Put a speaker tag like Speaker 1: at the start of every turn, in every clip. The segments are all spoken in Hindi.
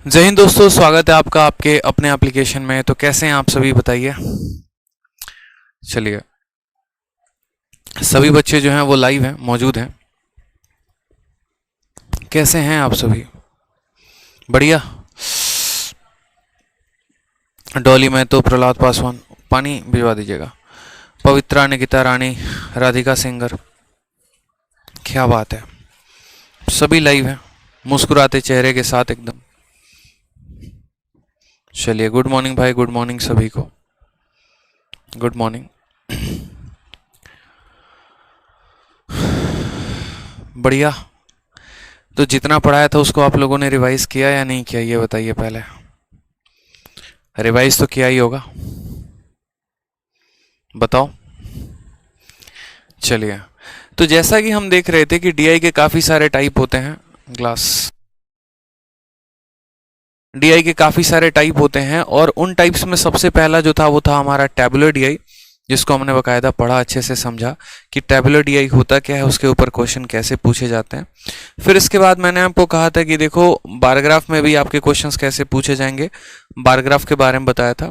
Speaker 1: जय हिंद दोस्तों, स्वागत है आपका आपके अपने एप्लीकेशन में। तो कैसे हैं आप सभी, बताइए। चलिए, सभी बच्चे जो हैं वो लाइव हैं, मौजूद हैं। कैसे हैं आप सभी? बढ़िया। डॉली में तो प्रहलाद पासवान, पानी भिजवा दीजिएगा। पवित्रा, निकिता रानी, राधिका सिंगर, क्या बात है। सभी लाइव हैं, मुस्कुराते चेहरे के साथ एकदम। चलिए, गुड मॉर्निंग भाई, गुड मॉर्निंग सभी को, गुड मॉर्निंग। बढ़िया। तो जितना पढ़ाया था उसको आप लोगों ने रिवाइज किया या नहीं किया, ये बताइए पहले। रिवाइज तो किया ही होगा, बताओ। चलिए, तो जैसा कि हम देख रहे थे कि डीआई के काफी सारे टाइप होते हैं। डीआई के काफी सारे टाइप होते हैं और उन टाइप्स में सबसे पहला जो था वो था हमारा टैबुलर डीआई, जिसको हमने बकायदा पढ़ा, अच्छे से समझा कि टैबुलर डीआई होता क्या है, उसके ऊपर क्वेश्चन कैसे पूछे जाते हैं। फिर इसके बाद मैंने आपको कहा था कि देखो बार ग्राफ में भी आपके क्वेश्चंस कैसे पूछे जाएंगे, बार ग्राफ के बारे में बताया था।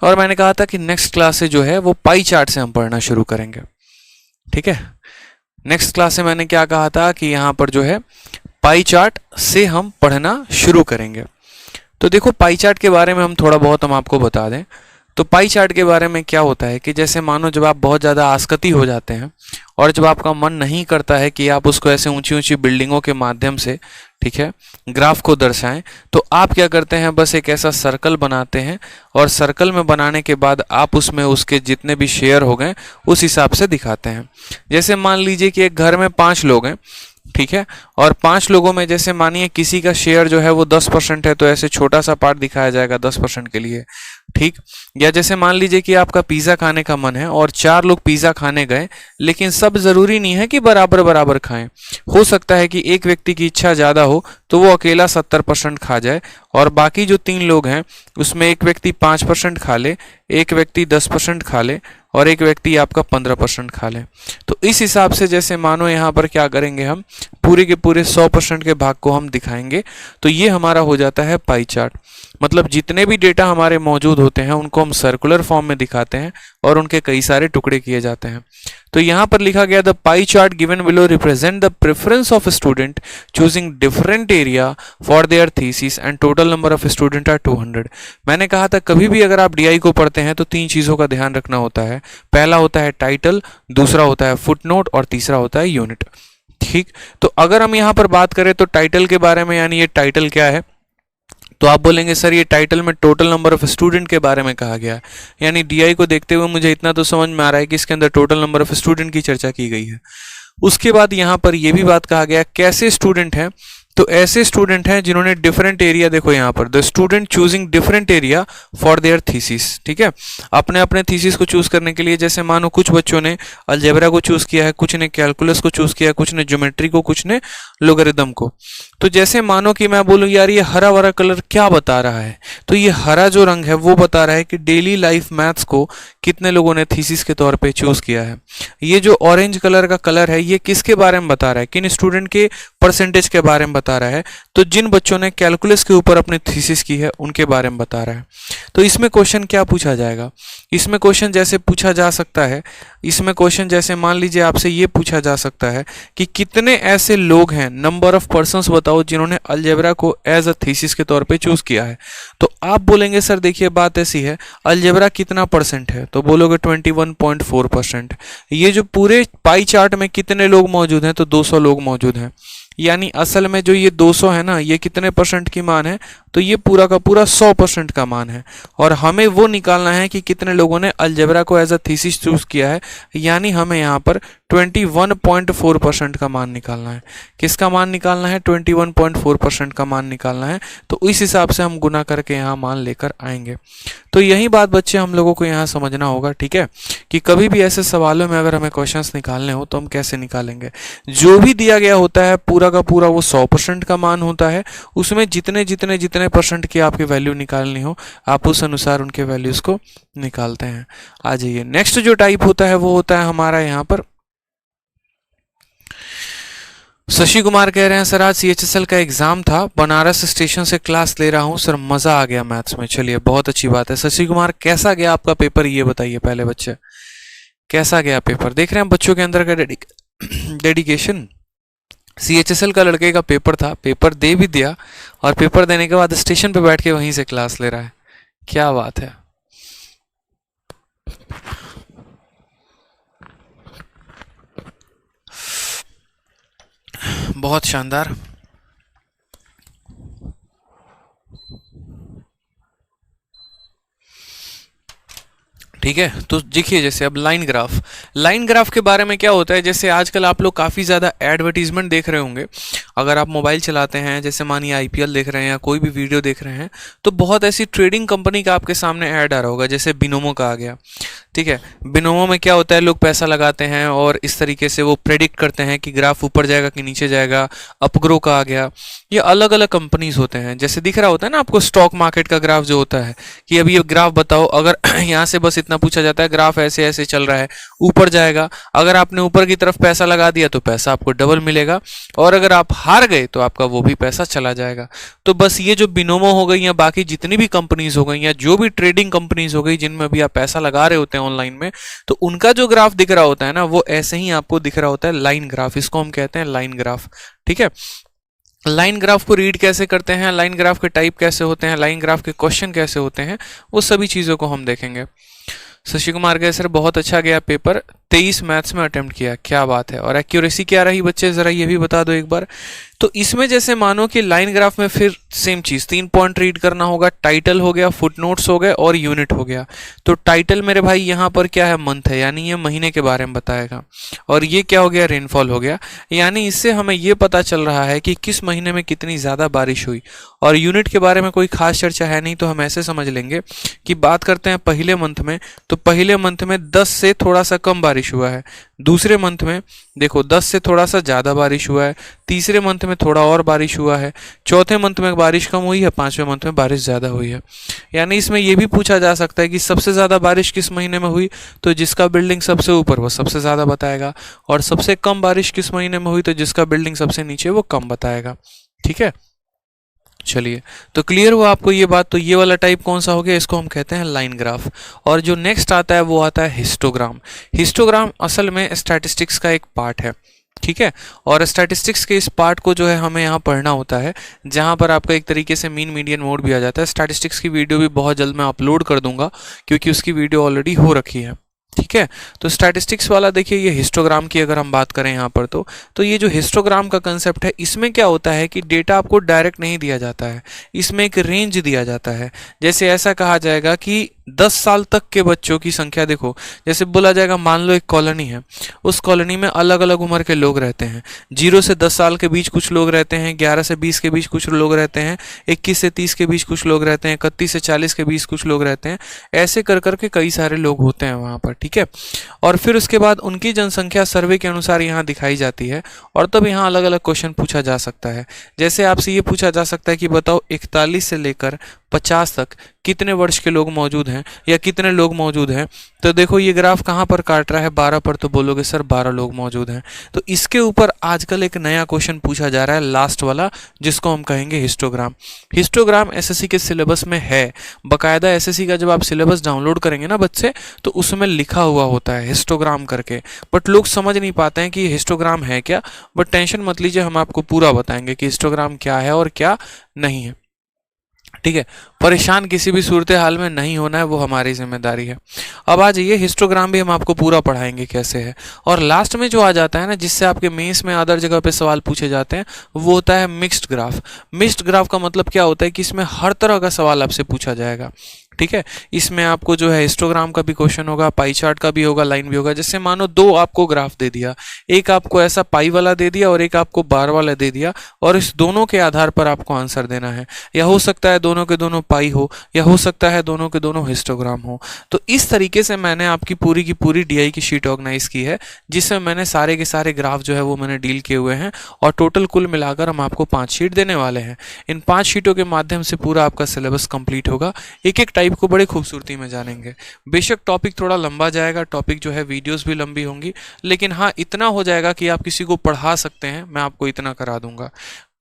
Speaker 1: और मैंने कहा था कि नेक्स्ट क्लास से जो है वो पाई चार्ट से हम पढ़ना शुरू करेंगे। ठीक है, नेक्स्ट क्लास से मैंने क्या कहा था कि यहाँ पर जो है पाई चार्ट से हम पढ़ना शुरू करेंगे। तो देखो, पाई चार्ट के बारे में हम थोड़ा बहुत हम आपको बता दें। तो पाई चार्ट के बारे में क्या होता है कि जैसे मानो जब आप बहुत ज़्यादा आसक्ति हो जाते हैं और जब आपका मन नहीं करता है कि आप उसको ऐसे ऊंची ऊंची बिल्डिंगों के माध्यम से, ठीक है, ग्राफ को दर्शाएं, तो आप क्या करते हैं, बस एक ऐसा सर्कल बनाते हैं और सर्कल में बनाने के बाद आप उसमें उसके जितने भी शेयर हो गए उस हिसाब से दिखाते हैं। जैसे मान लीजिए कि एक घर में 5 लोग हैं, ठीक है, और 5 लोगों में जैसे मानिए किसी का शेयर जो है वो 10% है, तो ऐसे छोटा सा पार्ट दिखाया जाएगा 10% के लिए, ठीक। या जैसे मान लीजिए कि आपका पिज़्ज़ा खाने का मन है और 4 लोग पिज़्ज़ा खाने गए, लेकिन सब जरूरी नहीं है कि बराबर बराबर खाएं। हो सकता है कि एक व्यक्ति की इच्छा ज़्यादा हो तो वो अकेला 70% खा जाए और बाकी जो 3 लोग हैं उसमें एक व्यक्ति 5% खा ले, एक व्यक्ति 10% खा ले और एक व्यक्ति आपका 15% खा ले। तो इस हिसाब से जैसे मानो यहाँ पर क्या करेंगे, हम पूरे के पूरे 100% के भाग को हम दिखाएंगे। तो ये हमारा हो जाता है पाई चार्ट। मतलब जितने भी डेटा हमारे मौजूद होते हैं उनको हम सर्कुलर फॉर्म में दिखाते हैं और उनके कई सारे टुकड़े किए जाते हैं। तो यहाँ पर लिखा गया, the pie chart given below represent the preference of student choosing different area for their thesis and total number of student are 200। मैंने कहा था कभी भी अगर आप डीआई को पढ़ते हैं तो 3 चीज़ों का ध्यान रखना होता है। पहला होता है टाइटल, दूसरा होता है फुटनोट और तीसरा होता है यूनिट। ठीक, तो अगर हम यहाँ पर बात करें तो टाइटल के बारे में, यानी ये टाइटल क्या है, तो आप बोलेंगे सर ये टाइटल में टोटल नंबर ऑफ स्टूडेंट के बारे में कहा गया है। यानी डीआई को देखते हुए मुझे इतना तो समझ में आ रहा है कि इसके अंदर टोटल नंबर ऑफ स्टूडेंट की चर्चा की गई है। उसके बाद यहाँ पर यह भी बात कहा गया कैसे स्टूडेंट हैं, तो ऐसे स्टूडेंट हैं जिन्होंने डिफरेंट एरिया, देखो यहाँ पर the student choosing different area for their thesis, ठीक है, अपने अपने थीसिस को चूज करने के लिए। जैसे मानो कुछ बच्चों ने अलजेब्रा को चूज किया है, कुछ ने कैलकुलस को चूज किया है, कुछ ने ज्योमेट्री को, कुछ ने लोगरिथम को। तो जैसे मानो कि मैं बोलूँ यार ये हरा वाला कलर क्या बता रहा है, तो ये हरा जो रंग है वो बता रहा है कि डेली लाइफ मैथ्स को कितने लोगों ने थीसिस के तौर पे चूज किया है। ये जो ऑरेंज कलर का कलर है ये किसके बारे में बता रहा है, किन स्टूडेंट के परसेंटेज के बारे में बता रहा है, तो जिन बच्चों ने कैलकुलस के ऊपर अपनी थीसिस की है उनके बारे में बता रहा है। तो इसमें क्वेश्चन क्या पूछा जाएगा, इसमें क्वेश्चन जैसे पूछा जा सकता है, इसमें क्वेश्चन जैसे मान लीजिए आपसे ये पूछा जा सकता है कि कितने ऐसे लोग हैं, नंबर ऑफ पर्संस बताओ जिन्होंने अलजेब्रा को एज अ थीसिस के तौर पे चूज किया है। तो आप बोलेंगे सर देखिए बात ऐसी है, अलजेब्रा कितना परसेंट है, तो बोलोगे 21.4%। ये जो पूरे पाई चार्ट में कितने लोग मौजूद हैं, तो 200 लोग मौजूद हैं। यानी असल में जो ये 200 है ना, ये कितने परसेंट की मान है, तो ये पूरा का पूरा 100% का मान है। और हमें वो निकालना है कि कितने लोगों ने अलजेब्रा को एज अ थीसिस चूज किया है, यानी हमें यहाँ पर 21.4% का मान निकालना है। किसका मान निकालना है, 21.4% का मान निकालना है। तो इस हिसाब से हम गुना करके यहाँ मान लेकर आएंगे। तो यही बात बच्चे हम लोगों को यहाँ समझना होगा, ठीक है, कि कभी भी ऐसे सवालों में अगर हमें क्वेश्चंस निकालने हो तो हम कैसे निकालेंगे। जो भी दिया गया होता है पूरा का पूरा वो 100% का मान होता है। उसमें जितने जितने जितने परसेंट की आपकी वैल्यू निकालनी हो आप उस अनुसार उनके वैल्यूज को निकालते हैं। आ जाइए, नेक्स्ट जो टाइप होता है वो होता है हमारा यहाँ पर शशि कुमार कह रहे हैं सर आज सीएचएसएल का एग्जाम था, बनारस स्टेशन से क्लास ले रहा हूँ सर, मजा आ गया मैथ्स में। चलिए बहुत अच्छी बात है शशि कुमार, कैसा गया आपका पेपर ये बताइए पहले बच्चे, कैसा गया पेपर? देख रहे हैं बच्चों के अंदर का डेडिकेशन। सीएचएसएल का लड़के का पेपर था, पेपर दे भी दिया और पेपर देने के बाद स्टेशन पे बैठ के वहीं से क्लास ले रहा है, क्या बात है। बहुत शानदार। ठीक है, तो देखिए जैसे अब लाइन ग्राफ के बारे में क्या होता है, जैसे आजकल आप लोग काफ़ी ज़्यादा एडवर्टीजमेंट देख रहे होंगे, अगर आप मोबाइल चलाते हैं, जैसे मानिए आईपीएल देख रहे हैं या कोई भी वीडियो देख रहे हैं, तो बहुत ऐसी ट्रेडिंग कंपनी का आपके सामने ऐड आ रहा होगा, जैसे बिनोमो का आ गया। ठीक है, बिनोमो में क्या होता है, लोग पैसा लगाते हैं और इस तरीके से वो प्रेडिक्ट करते हैं कि ग्राफ ऊपर जाएगा कि नीचे जाएगा। अपग्रो का आ गया, ये अलग अलग कंपनीज होते हैं। जैसे दिख रहा होता है ना आपको स्टॉक मार्केट का ग्राफ जो होता है कि अभी ये ग्राफ बताओ, अगर यहाँ से बस इतना पूछा जाता है ग्राफ ऐसे ऐसे चल रहा है, ऊपर जाएगा, अगर आपने ऊपर की तरफ पैसा लगा दिया तो पैसा आपको डबल मिलेगा, और अगर आप हार गए तो आपका वो भी पैसा चला जाएगा। तो बस ये जो बिनोमो हो गई या बाकी जितनी भी कंपनीज हो गई या जो भी ट्रेडिंग कंपनीज हो गई जिनमें अभी आप पैसा लगा रहे होते हैं ऑनलाइन में, तो उनका जो ग्राफ दिख रहा होता है ना, वो ऐसे ही आपको दिख रहा होता है लाइन ग्राफ, इसको हम कहते हैं लाइन ग्राफ। ठीक है, लाइन ग्राफ को रीड कैसे करते हैं, लाइन ग्राफ के टाइप कैसे होते हैं, लाइन ग्राफ के क्वेश्चन कैसे होते हैं, वो सभी चीज़ों को हम देखेंगे। शशि कुमार गए सर बहुत अच्छा गया पेपर, 23 मैथ्स में अटेम्प्ट किया, क्या बात है। और एक्यूरेसी क्या रही बच्चे, जरा ये भी बता दो एक बार। तो इसमें जैसे मानो कि लाइन ग्राफ में फिर सेम चीज 3 पॉइंट रीड करना होगा, टाइटल हो गया, फुटनोट्स हो गए और यूनिट हो गया। तो टाइटल मेरे भाई यहाँ पर क्या है, मंथ है, यानी ये महीने के बारे में बताएगा, और ये क्या हो गया, रेनफॉल हो गया, यानी इससे हमें ये पता चल रहा है कि किस महीने में कितनी ज्यादा बारिश हुई। और यूनिट के बारे में कोई खास चर्चा है नहीं, तो हम ऐसे समझ लेंगे कि बात करते हैं पहले मंथ में, तो पहले मंथ में 10 से थोड़ा सा कम बारिश हुआ है, दूसरे मंथ में देखो 10 से थोड़ा सा ज़्यादा बारिश हुआ है, तीसरे मंथ में थोड़ा और बारिश हुआ है, चौथे मंथ में बारिश कम हुई है, पांचवें मंथ में बारिश ज़्यादा हुई है। यानी इसमें यह भी पूछा जा सकता है कि सबसे ज़्यादा बारिश किस महीने में हुई, तो जिसका बिल्डिंग सबसे ऊपर वो सबसे ज़्यादा बताएगा, और सबसे कम बारिश किस महीने में हुई, तो जिसका बिल्डिंग सबसे नीचे वो कम बताएगा। ठीक है, चलिए तो क्लियर हुआ आपको ये बात। तो ये वाला टाइप कौन सा हो गया, इसको हम कहते हैं लाइन ग्राफ। और जो नेक्स्ट आता है वो आता है हिस्टोग्राम। हिस्टोग्राम असल में स्टैटिस्टिक्स का एक पार्ट है। ठीक है, और स्टैटिस्टिक्स के इस पार्ट को जो है हमें यहाँ पढ़ना होता है, जहाँ पर आपका एक तरीके से मीन मीडियन मोड भी आ जाता है। स्टैटिस्टिक्स की वीडियो भी बहुत जल्द मैं अपलोड कर दूंगा, क्योंकि उसकी वीडियो ऑलरेडी हो रखी है। ठीक है, तो स्टैटिस्टिक्स वाला देखिए, ये हिस्टोग्राम की अगर हम बात करें यहाँ पर, तो ये जो हिस्टोग्राम का कंसेप्ट है, इसमें क्या होता है कि डेटा आपको डायरेक्ट नहीं दिया जाता है, इसमें एक रेंज दिया जाता है। जैसे ऐसा कहा जाएगा कि 10 साल तक के बच्चों की संख्या देखो, जैसे बोला जाएगा मान लो एक कॉलोनी है, उस कॉलोनी में अलग अलग उम्र के लोग रहते हैं, 0 से 10 साल के बीच कुछ लोग रहते हैं, 11 से 20 के बीच कुछ लोग रहते हैं, 21 से 30 के बीच कुछ लोग रहते हैं, 31 से 40 के बीच कुछ लोग रहते हैं, ऐसे कर करके कई सारे लोग होते हैं वहाँ पर। ठीक है, और फिर उसके बाद उनकी जनसंख्या सर्वे के अनुसार यहाँ दिखाई जाती है, और तब यहाँ अलग अलग क्वेश्चन पूछा जा सकता है। जैसे आपसे ये पूछा जा सकता है कि बताओ 41 से लेकर 50 तक कितने वर्ष के लोग मौजूद हैं या कितने लोग मौजूद हैं। तो देखो ये ग्राफ कहाँ पर काट रहा है, 12 पर, तो बोलोगे सर 12 लोग मौजूद हैं। तो इसके ऊपर आजकल एक नया क्वेश्चन पूछा जा रहा है, लास्ट वाला, जिसको हम कहेंगे हिस्टोग्राम। हिस्टोग्राम एसएससी के सिलेबस में है, बकायदा एसएससी का जब आप सिलेबस डाउनलोड करेंगे ना बच्चे, तो उसमें लिखा हुआ होता है हिस्टोग्राम करके, बट लोग समझ नहीं पाते हैं कि हिस्टोग्राम है क्या। बट टेंशन मत लीजिए, हम आपको पूरा बताएंगे कि हिस्टोग्राम क्या है और क्या नहीं है। ठीक है, परेशान किसी भी सूरत हाल में नहीं होना है, वो हमारी जिम्मेदारी है। अब आ जाइए, हिस्टोग्राम भी हम आपको पूरा पढ़ाएंगे कैसे है। और लास्ट में जो आ जाता है ना, जिससे आपके मेंस में अदर जगह पे सवाल पूछे जाते हैं, वो होता है मिक्स्ड ग्राफ। मिक्स्ड ग्राफ का मतलब क्या होता है कि इसमें हर तरह का सवाल आपसे पूछा जाएगा। ठीक है, इसमें आपको जो है हिस्टोग्राम का भी क्वेश्चन होगा, पाई चार्ट का भी होगा, लाइन भी होगा। जैसे मानो 2 आपको ग्राफ दे दिया, एक आपको ऐसा पाई वाला दे दिया और एक आपको बार वाला दे दिया, और इस दोनों के आधार पर आपको आंसर देना है, या हो सकता है दोनों के दोनों पाई हो, या हो सकता है दोनों के दोनों हिस्टोग्राम हो। तो इस तरीके से मैंने आपकी पूरी की पूरी डीआई की शीट ऑर्गेनाइज की है, जिसमें मैंने सारे के सारे ग्राफ जो है वो मैंने डील किए हुए हैं, और टोटल कुल मिलाकर हम आपको 5 शीट देने वाले हैं। इन 5 शीटों के माध्यम से पूरा आपका सिलेबस कंप्लीट होगा। एक एक टाइप को बड़े खूबसूरती में जानेंगे। बेशक टॉपिक थोड़ा लंबा जाएगा, टॉपिक जो है वीडियोस भी लंबी होंगी, लेकिन हाँ इतना हो जाएगा कि आप किसी को पढ़ा सकते हैं, मैं आपको इतना करा दूंगा।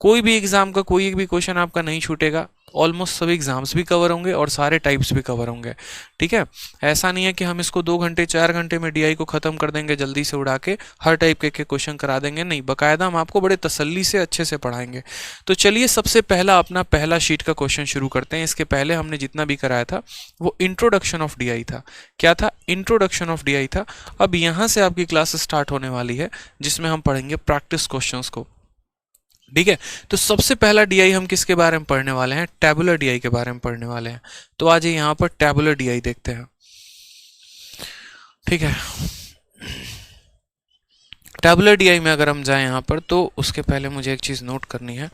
Speaker 1: कोई भी एग्जाम का कोई एक भी क्वेश्चन आपका नहीं छूटेगा, ऑलमोस्ट सभी एग्जाम्स भी कवर होंगे और सारे टाइप्स भी कवर होंगे। ठीक है, ऐसा नहीं है कि हम इसको 2 घंटे 4 घंटे में डीआई को खत्म कर देंगे जल्दी से उड़ा के, हर टाइप के क्वेश्चन करा देंगे, नहीं, बकायदा हम आपको बड़े तसल्ली से अच्छे से पढ़ाएंगे। तो चलिए सबसे पहला अपना पहला शीट का क्वेश्चन शुरू करते हैं। इसके पहले हमने जितना भी कराया था वो इंट्रोडक्शन ऑफ डीआई था। क्या था? इंट्रोडक्शन ऑफ डीआई था। अब यहाँ से आपकी क्लास स्टार्ट होने वाली है, जिसमें हम पढ़ेंगे प्रैक्टिस क्वेश्चंस को। ठीक है, तो सबसे पहला डीआई हम किसके बारे में पढ़ने वाले हैं? टैबुलर डीआई के बारे में पढ़ने वाले हैं। तो आज यहाँ पर टैबुलर डीआई देखते हैं। ठीक है, टैबुलर डीआई में अगर हम जाएं यहाँ पर, तो उसके पहले मुझे एक चीज़ नोट करनी है,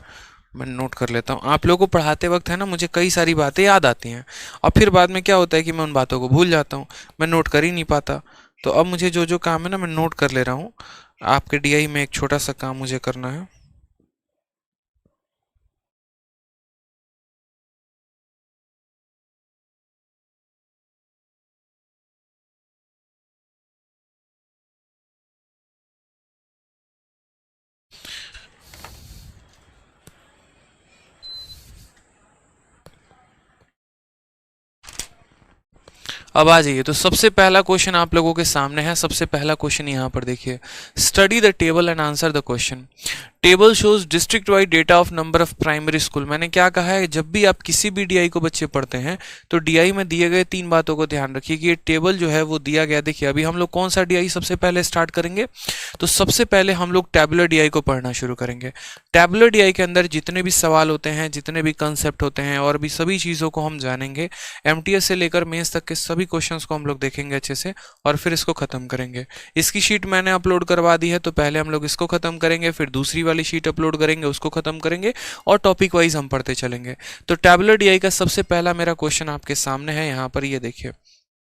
Speaker 1: मैं नोट कर लेता हूँ। आप लोगों को पढ़ाते वक्त है ना, मुझे कई सारी बातें याद आती हैं और फिर बाद में क्या होता है कि मैं उन बातों को भूल जाता हूँ, मैं नोट कर ही नहीं पाता। तो अब मुझे जो जो काम है ना, मैं नोट कर ले रहा हूँ। आपके डीआई में एक छोटा सा काम मुझे करना है। अब आ जाइए, तो सबसे पहला क्वेश्चन आप लोगों के सामने है। सबसे पहला क्वेश्चन यहाँ पर देखिए, study the table and answer the question. Table shows district wide data of number of primary school. मैंने क्या कहा है, जब भी आप किसी भी डीआई को बच्चे पढ़ते हैं तो डीआई में दिए गए 3 बातों को ध्यान रखिए कि ये टेबल जो है वो दिया गया। देखिए अभी हम लोग कौन सा डीआई सबसे पहले स्टार्ट करेंगे, तो सबसे पहले हम लोग टैबुलर डीआई को पढ़ना शुरू करेंगे। टैबुलर डीआई के अंदर जितने भी सवाल होते हैं, जितने भी कंसेप्ट होते हैं और भी सभी चीज़ों को हम जानेंगे। एमटीएस से लेकर मेंस तक के सभी क्वेश्चंस को हम लोग देखेंगे अच्छे से और फिर इसको खत्म करेंगे। इसकी शीट मैंने अपलोड करवा दी है, तो पहले हम लोग इसको खत्म करेंगे, फिर दूसरी वाली शीट अपलोड करेंगे, उसको खत्म करेंगे और टॉपिक वाइज हम पढ़ते चलेंगे। तो टैबुलर डीआई का सबसे पहला मेरा क्वेश्चन आपके सामने है, यहाँ पर ये देखिए।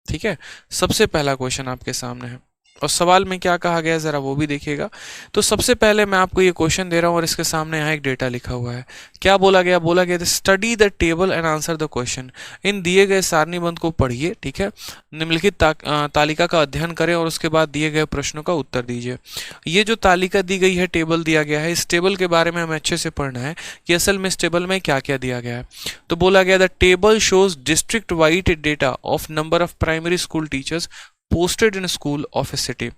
Speaker 1: ठीक है, सबसे पहला क्वेश्चन आपके सामने है और सवाल में क्या कहा गया है जरा वो भी देखिएगा। तो सबसे पहले मैं आपको ये क्वेश्चन दे रहा हूँ और इसके सामने यहाँ एक डेटा लिखा हुआ है। क्या बोला गया? बोला गया study the table and answer the question. इन दिए गए सारणीबंध को पढ़िए। ठीक है, निम्नलिखित तालिका का अध्ययन करें और उसके बाद दिए गए प्रश्नों का उत्तर दीजिए। ये जो तालिका दी गई है, टेबल दिया गया है, इस टेबल के बारे में हमें अच्छे से पढ़ना है कि असल में इस टेबल में क्या क्या दिया गया है। तो बोला गया the table shows district wide data of number of primary school teachers posted in school of A city.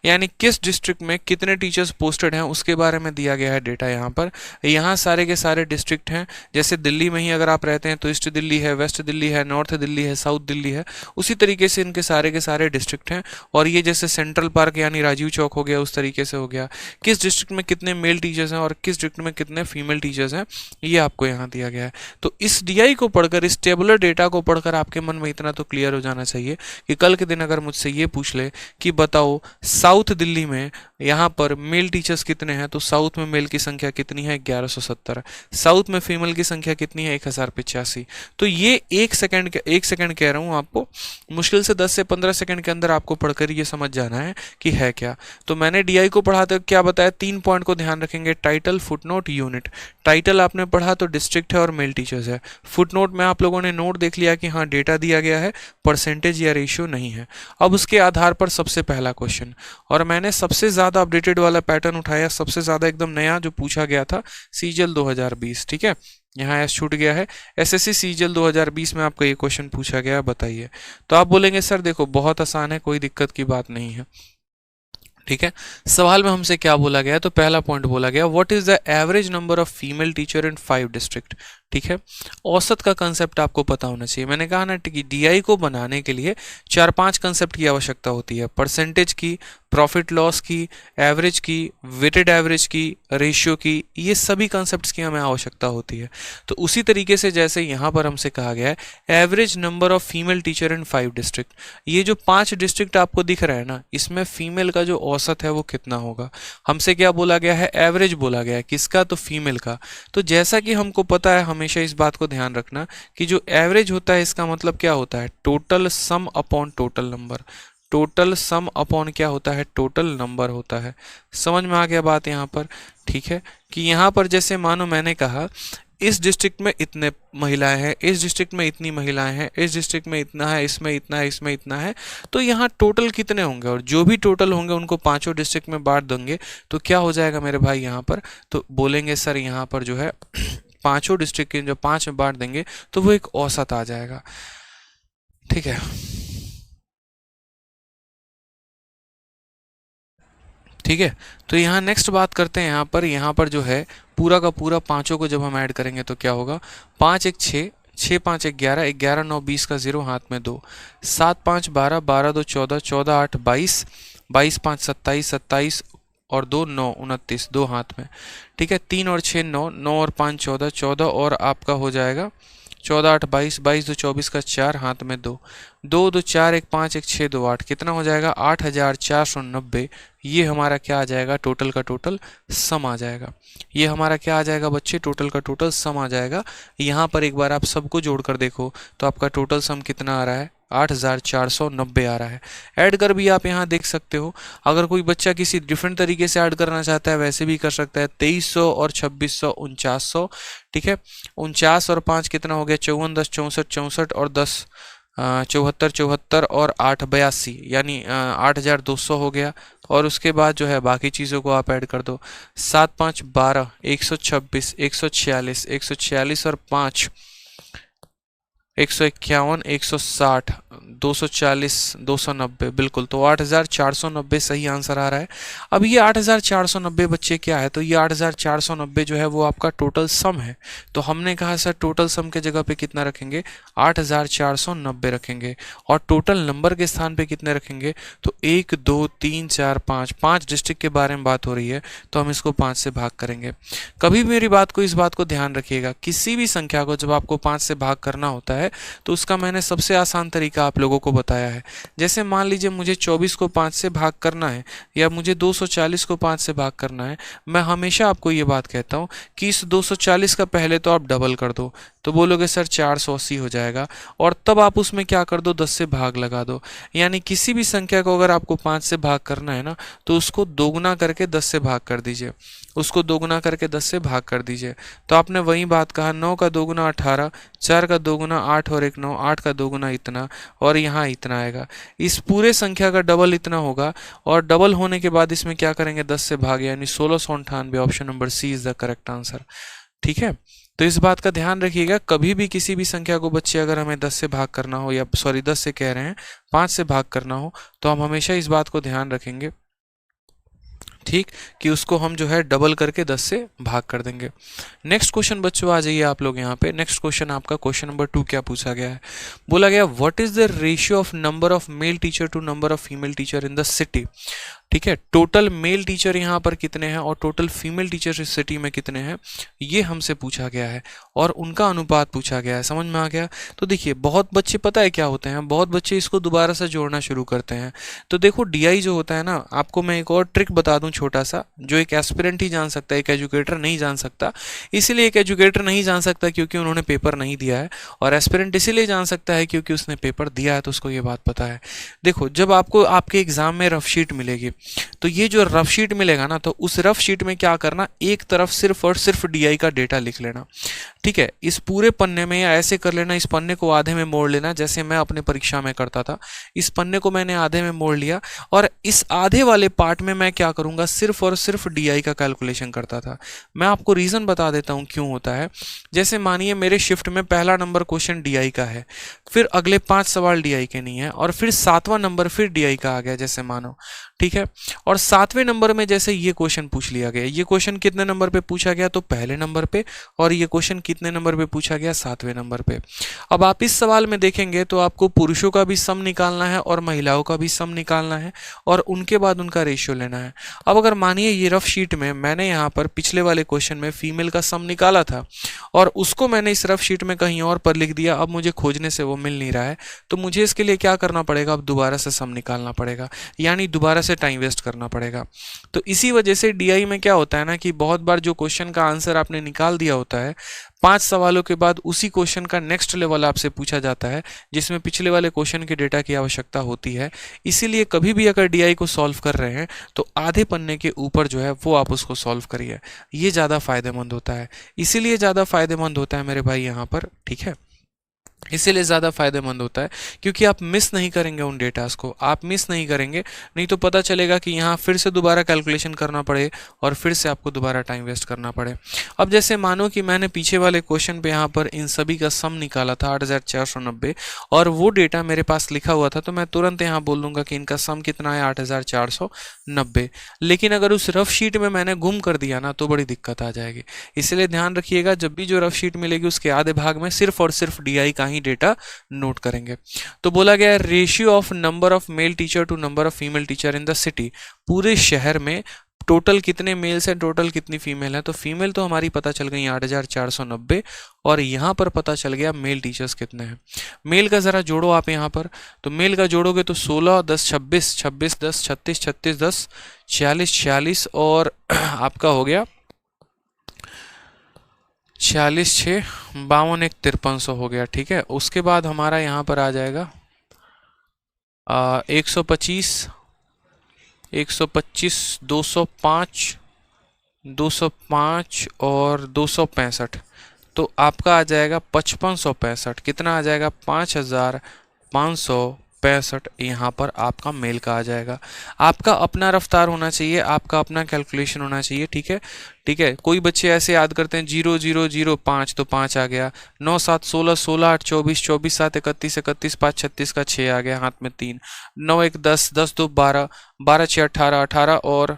Speaker 1: यानी किस डिस्ट्रिक्ट में कितने टीचर्स पोस्टेड हैं उसके बारे में दिया गया है डेटा यहाँ पर। यहाँ सारे के सारे डिस्ट्रिक्ट हैं। जैसे दिल्ली में ही अगर आप रहते हैं तो ईस्ट दिल्ली है, वेस्ट दिल्ली है, नॉर्थ दिल्ली है, साउथ दिल्ली है, उसी तरीके से इनके सारे के सारे डिस्ट्रिक्ट हैं। और ये जैसे सेंट्रल पार्क यानी राजीव चौक हो गया, उस तरीके से हो गया। किस डिस्ट्रिक्ट में कितने मेल टीचर्स हैं और किस डिस्ट्रिक्ट में कितने फीमेल टीचर्स हैं, ये आपको यहाँ दिया गया है। तो इस डीआई को पढ़कर, इस टेबुलर डेटा को पढ़कर आपके मन में इतना तो क्लियर हो जाना चाहिए कि कल के दिन अगर मुझसे ये पूछ ले कि बताओ साउथ दिल्ली में यहाँ पर मेल टीचर्स कितने हैं, तो साउथ में मेल की संख्या कितनी है? 1170। साउथ में फीमेल की संख्या कितनी है? 1085। तो ये एक सेकंड कह रहा हूँ आपको, मुश्किल से 10 से 15 सेकंड के अंदर आपको पढ़कर ये समझ जाना है कि है क्या। तो मैंने डीआई को पढ़ाते हुए क्या बताया? 3 पॉइंट को ध्यान रखेंगे, टाइटल, फुटनोट, यूनिट। टाइटल आपने पढ़ा तो डिस्ट्रिक्ट है और मेल टीचर्स है। फुटनोट में आप लोगों ने नोट देख लिया कि हाँ डेटा दिया गया है, परसेंटेज या रेशियो नहीं है। अब उसके आधार पर सबसे पहला क्वेश्चन, और मैंने सबसे ज्यादा अपडेटेड वाला पैटर्न उठाया, सबसे ज्यादा एकदम नया जो पूछा गया था, सीजीएल 2020। ठीक है, यहाँ एस छूट गया है, एसएससी सीजीएल 2020 में आपको ये क्वेश्चन पूछा गया, बताइए। तो आप बोलेंगे सर देखो बहुत आसान है, कोई दिक्कत की बात नहीं है। ठीक है, सवाल में हमसे क्या बोला गया? तो पहला पॉइंट बोला गया what is the average number of female teacher in 5 district. ठीक है, औसत का कंसेप्ट आपको पता होना चाहिए। मैंने कहा ना कि डीआई को बनाने के लिए 4-5 कंसेप्ट की आवश्यकता होती है, परसेंटेज की, प्रॉफिट लॉस की, एवरेज की, वेटेड एवरेज की, रेशियो की, ये सभी कंसेप्ट्स की हमें आवश्यकता होती है। तो उसी तरीके से जैसे यहाँ पर हमसे कहा गया है average number of female teacher in 5 district, ये जो 5 डिस्ट्रिक्ट आपको दिख रहा है ना, इसमें फीमेल का जो औसत है वो कितना होगा। हमसे क्या बोला गया है? एवरेज बोला गया है, किसका? तो फीमेल का। तो जैसा कि हमको पता है, हमेशा इस बात को ध्यान रखना कि जो एवरेज होता है इसका मतलब क्या होता है, total sum upon total number. Total sum upon क्या होता है, टोटल नंबर होता है। समझ में आ गया बात यहाँ पर? ठीक है, कि यहाँ पर जैसे मानो मैंने कहा इस डिस्ट्रिक्ट में इतने महिलाएं हैं, इस डिस्ट्रिक्ट में इतनी महिलाएं हैं, इस डिस्ट्रिक्ट में इतना है, इसमें इतना है, इसमें इतना है, तो यहाँ टोटल कितने होंगे, और जो भी टोटल होंगे उनको पांचों डिस्ट्रिक्ट में बांट देंगे तो क्या हो जाएगा मेरे भाई यहाँ पर, तो बोलेंगे सर यहाँ पर जो है पांचों डिस्ट्रिक्ट के जो 5 में बांट देंगे तो वो एक औसत आ जाएगा। ठीक है, ठीक है। तो यहाँ नेक्स्ट बात करते हैं, यहाँ पर जो है पूरा का पूरा पांचों को जब हम ऐड करेंगे तो क्या होगा, 5 1 6, 6 5 11, 11 9 20 का 0 हाथ में 2, 7 5 12, 12 2 14, 14 8 22, 22 5 27, 27 और 2 9 29, 2 हाथ में। ठीक है, 3 और 6 9, 9 और 5 14, 14 और आपका हो जाएगा 14 8 22, 22 2 24 का 4 हाथ में 2, 2 2 4 1 5 1 6 2 8, कितना हो जाएगा 8490। ये हमारा क्या आ जाएगा, टोटल का टोटल सम आ जाएगा। ये हमारा क्या आ जाएगा बच्चे, टोटल का टोटल सम आ जाएगा। यहाँ पर एक बार आप सबको जोड़कर देखो तो आपका टोटल सम कितना आ रहा है, 8490 आ रहा है। ऐड कर भी आप यहाँ देख सकते हो, अगर कोई बच्चा किसी डिफरेंट तरीके से ऐड करना चाहता है वैसे भी कर सकता है। 2300 और 2600 4900। ठीक है, 49 और 5 कितना हो गया, 54 10 64 64 और 10 74 74 और 8 82, यानी 8200 हो गया। और उसके बाद जो है बाकी चीज़ों को आप ऐड कर दो, 7 5 12, 126 146 146 और 5 151 160 240 290, बिल्कुल। तो 8490 सही आंसर आ रहा है। अब ये 8490 बच्चे क्या है, तो ये 8490 जो है वो आपका टोटल सम है। तो हमने कहा सर टोटल सम के जगह पे कितना रखेंगे, 8490 रखेंगे। और टोटल नंबर के स्थान पे कितने रखेंगे, तो 1 2 3 4 5, 5 डिस्ट्रिक्ट के बारे में बात हो रही है तो हम इसको 5 से भाग करेंगे। कभी भी मेरी बात को, इस बात को ध्यान रखिएगा, किसी भी संख्या को जब आपको 5 से भाग करना होता है तो उसका मैंने सबसे आसान तरीका आप लोगों को बताया है। जैसे मान लीजिए मुझे 24 को 5 से भाग करना है या मुझे 240 को 5 से भाग करना है, मैं हमेशा आपको ये बात कहता हूँ कि इस 240 का पहले तो आप डबल कर दो, तो बोलोगे सर 480 हो जाएगा, और तब आप उसमें क्या कर दो, 10 से भाग लगा दो। यानी किसी भी संख्या को अगर आपको 5 से भाग करना है ना, तो उसको दोगुना करके 10 से भाग कर दीजिए, उसको दोगुना करके 10 से भाग कर दीजिए। तो आपने वही बात कहा, 9 का दोगुना 18, 4 का दोगुना 8 और 1 9, 8 का दोगुना इतना, और यहाँ इतना आएगा। इस पूरे संख्या का डबल इतना होगा, और डबल होने के बाद इसमें क्या करेंगे, 10 से भाग, यानी 1698। Option number C is the correct answer. ठीक है, तो इस बात का ध्यान रखिएगा, कभी भी किसी भी संख्या को बच्चे अगर हमें 10 से भाग करना हो, या सॉरी 10 से कह रहे हैं 5 से भाग करना हो, तो हम हमेशा इस बात को ध्यान रखेंगे, ठीक, कि उसको हम जो है डबल करके 10 से भाग कर देंगे। नेक्स्ट क्वेश्चन बच्चों आ जाइए आप लोग यहाँ पे। नेक्स्ट क्वेश्चन आपका क्वेश्चन नंबर 2 क्या पूछा गया है, बोला गया what is the ratio of number of male teacher to number of female teacher in the city. ठीक है, टोटल मेल टीचर यहाँ पर कितने हैं और टोटल फीमेल टीचर इस सिटी में कितने हैं, ये हमसे पूछा गया है और उनका अनुपात पूछा गया है। समझ में आ गया। तो देखिए बहुत बच्चे पता है क्या होते हैं, बहुत बच्चे इसको दोबारा से जोड़ना शुरू करते हैं। तो देखो डीआई जो होता है ना, आपको मैं एक और ट्रिक बता दूं छोटा सा, जो एक एस्पिरेंट ही जान सकता है, एक एजुकेटर नहीं जान सकता। इसीलिए एक एजुकेटर नहीं जान सकता क्योंकि उन्होंने पेपर नहीं दिया है, और एस्पिरेंट इसीलिए जान सकता है क्योंकि उसने पेपर दिया है, तो उसको ये बात पता है। देखो जब आपको आपके एग्जाम में रफ शीट मिलेगी, तो ये जो रफ शीट मिलेगा ना, तो उस रफ शीट में क्या करना, एक तरफ सिर्फ और सिर्फ डीआई का डेटा लिख लेना। ठीक है, इस पूरे पन्ने में या ऐसे कर लेना, इस पन्ने को आधे में मोड़ लेना, जैसे मैं अपने परीक्षा में करता था। इस पन्ने को मैंने आधे में मोड़ लिया, और इस आधे वाले पार्ट में मैं क्या करूंगा, सिर्फ और सिर्फ डीआई का कैलकुलेशन करता था। मैं आपको रीजन बता देता हूं क्यों होता है। जैसे मानिए मेरे शिफ्ट में पहला नंबर क्वेश्चन डीआई का है, फिर अगले 5 सवाल डीआई के नहीं है, और फिर 7वां नंबर फिर डीआई का आ गया, जैसे मानो। ठीक है, और 7वें नंबर में जैसे ये क्वेश्चन पूछ लिया गया, ये क्वेश्चन कितने नंबर पे पूछा गया, तो पहले नंबर पे, और ये क्वेश्चन कितने नंबर पे पूछा गया, 7वें नंबर पे। अब आप इस सवाल में देखेंगे तो आपको पुरुषों का भी सम निकालना है और महिलाओं का भी सम निकालना है, और उनके बाद उनका रेशियो लेना है। अब अगर मानिए ये रफ शीट में मैंने यहाँ पर पिछले वाले क्वेश्चन में फीमेल का सम निकाला था, और उसको मैंने इस रफ शीट में कहीं और पर लिख दिया, अब मुझे खोजने से वो मिल नहीं रहा है, तो मुझे इसके लिए क्या करना पड़ेगा, अब दोबारा से सम निकालना पड़ेगा, यानी दोबारा से टाइम वेस्ट करना पड़ेगा। तो इसी वजह से डीआई में क्या होता है ना, कि बहुत बार जो क्वेश्चन का आंसर आपने निकाल दिया होता है, 5 सवालों के बाद उसी क्वेश्चन का नेक्स्ट लेवल आपसे पूछा जाता है जिसमें पिछले वाले क्वेश्चन के डेटा की आवश्यकता होती है। इसीलिए कभी भी अगर डीआई को सॉल्व कर रहे हैं तो आधे पन्ने के ऊपर जो है वो आप उसको सॉल्व करिए, ये ज़्यादा फायदेमंद होता है। इसीलिए ज़्यादा फायदेमंद होता है मेरे भाई यहाँ पर, ठीक है, इसीलिए ज़्यादा फायदेमंद होता है क्योंकि आप मिस नहीं करेंगे उन डेटास को, आप मिस नहीं करेंगे, नहीं तो पता चलेगा कि यहाँ फिर से दोबारा कैलकुलेशन करना पड़े और फिर से आपको दोबारा टाइम वेस्ट करना पड़े। अब जैसे मानो कि मैंने पीछे वाले क्वेश्चन पे यहाँ पर इन सभी का सम निकाला था 8490 और वो डेटा मेरे पास लिखा हुआ था, तो मैं तुरंत यहाँ बोल दूंगा कि इनका सम कितना है 8490। लेकिन अगर उस रफ शीट में मैंने गुम कर दिया ना तो बड़ी दिक्कत आ जाएगी। इसलिए ध्यान रखिएगा, जब भी जो रफ शीट मिलेगी उसके आधे भाग में सिर्फ और सिर्फ डीआई का ही डेटा नोट करेंगे। तो बोला गया है ratio of number of male teacher to number of female teacher in the city, पूरे शहर में टोटल कितने मेल्स हैं, टोटल कितनी फीमेल है। तो फीमेल तो हमारी पता चल गई 8490 और यहाँ पर पता चल गया मेल टीचर्स कितने हैं। मेल का ज़रा जोड़ो आप यहाँ पर, तो मेल का जोड़ोगे तो 16 10 26 26 10 36 36 10 46 46 और आपका हो गया 46 6 52 1 5300 हो गया, ठीक है। उसके बाद हमारा यहाँ पर आ जाएगा 125 125 205 205 और 265, तो आपका आ जाएगा 5565। कितना आ जाएगा 5565 यहाँ पर आपका मेल का आ जाएगा। आपका अपना रफ्तार होना चाहिए, आपका अपना कैलकुलेशन होना चाहिए, ठीक है, ठीक है। कोई बच्चे ऐसे याद करते हैं 0 0 0 5 तो 5 आ गया, 9 7 16 16 8 24 24 7 31 31 5 36 का 6 आ गया, हाथ में 3 9 1 10 10 2 12 12 6 18 18 और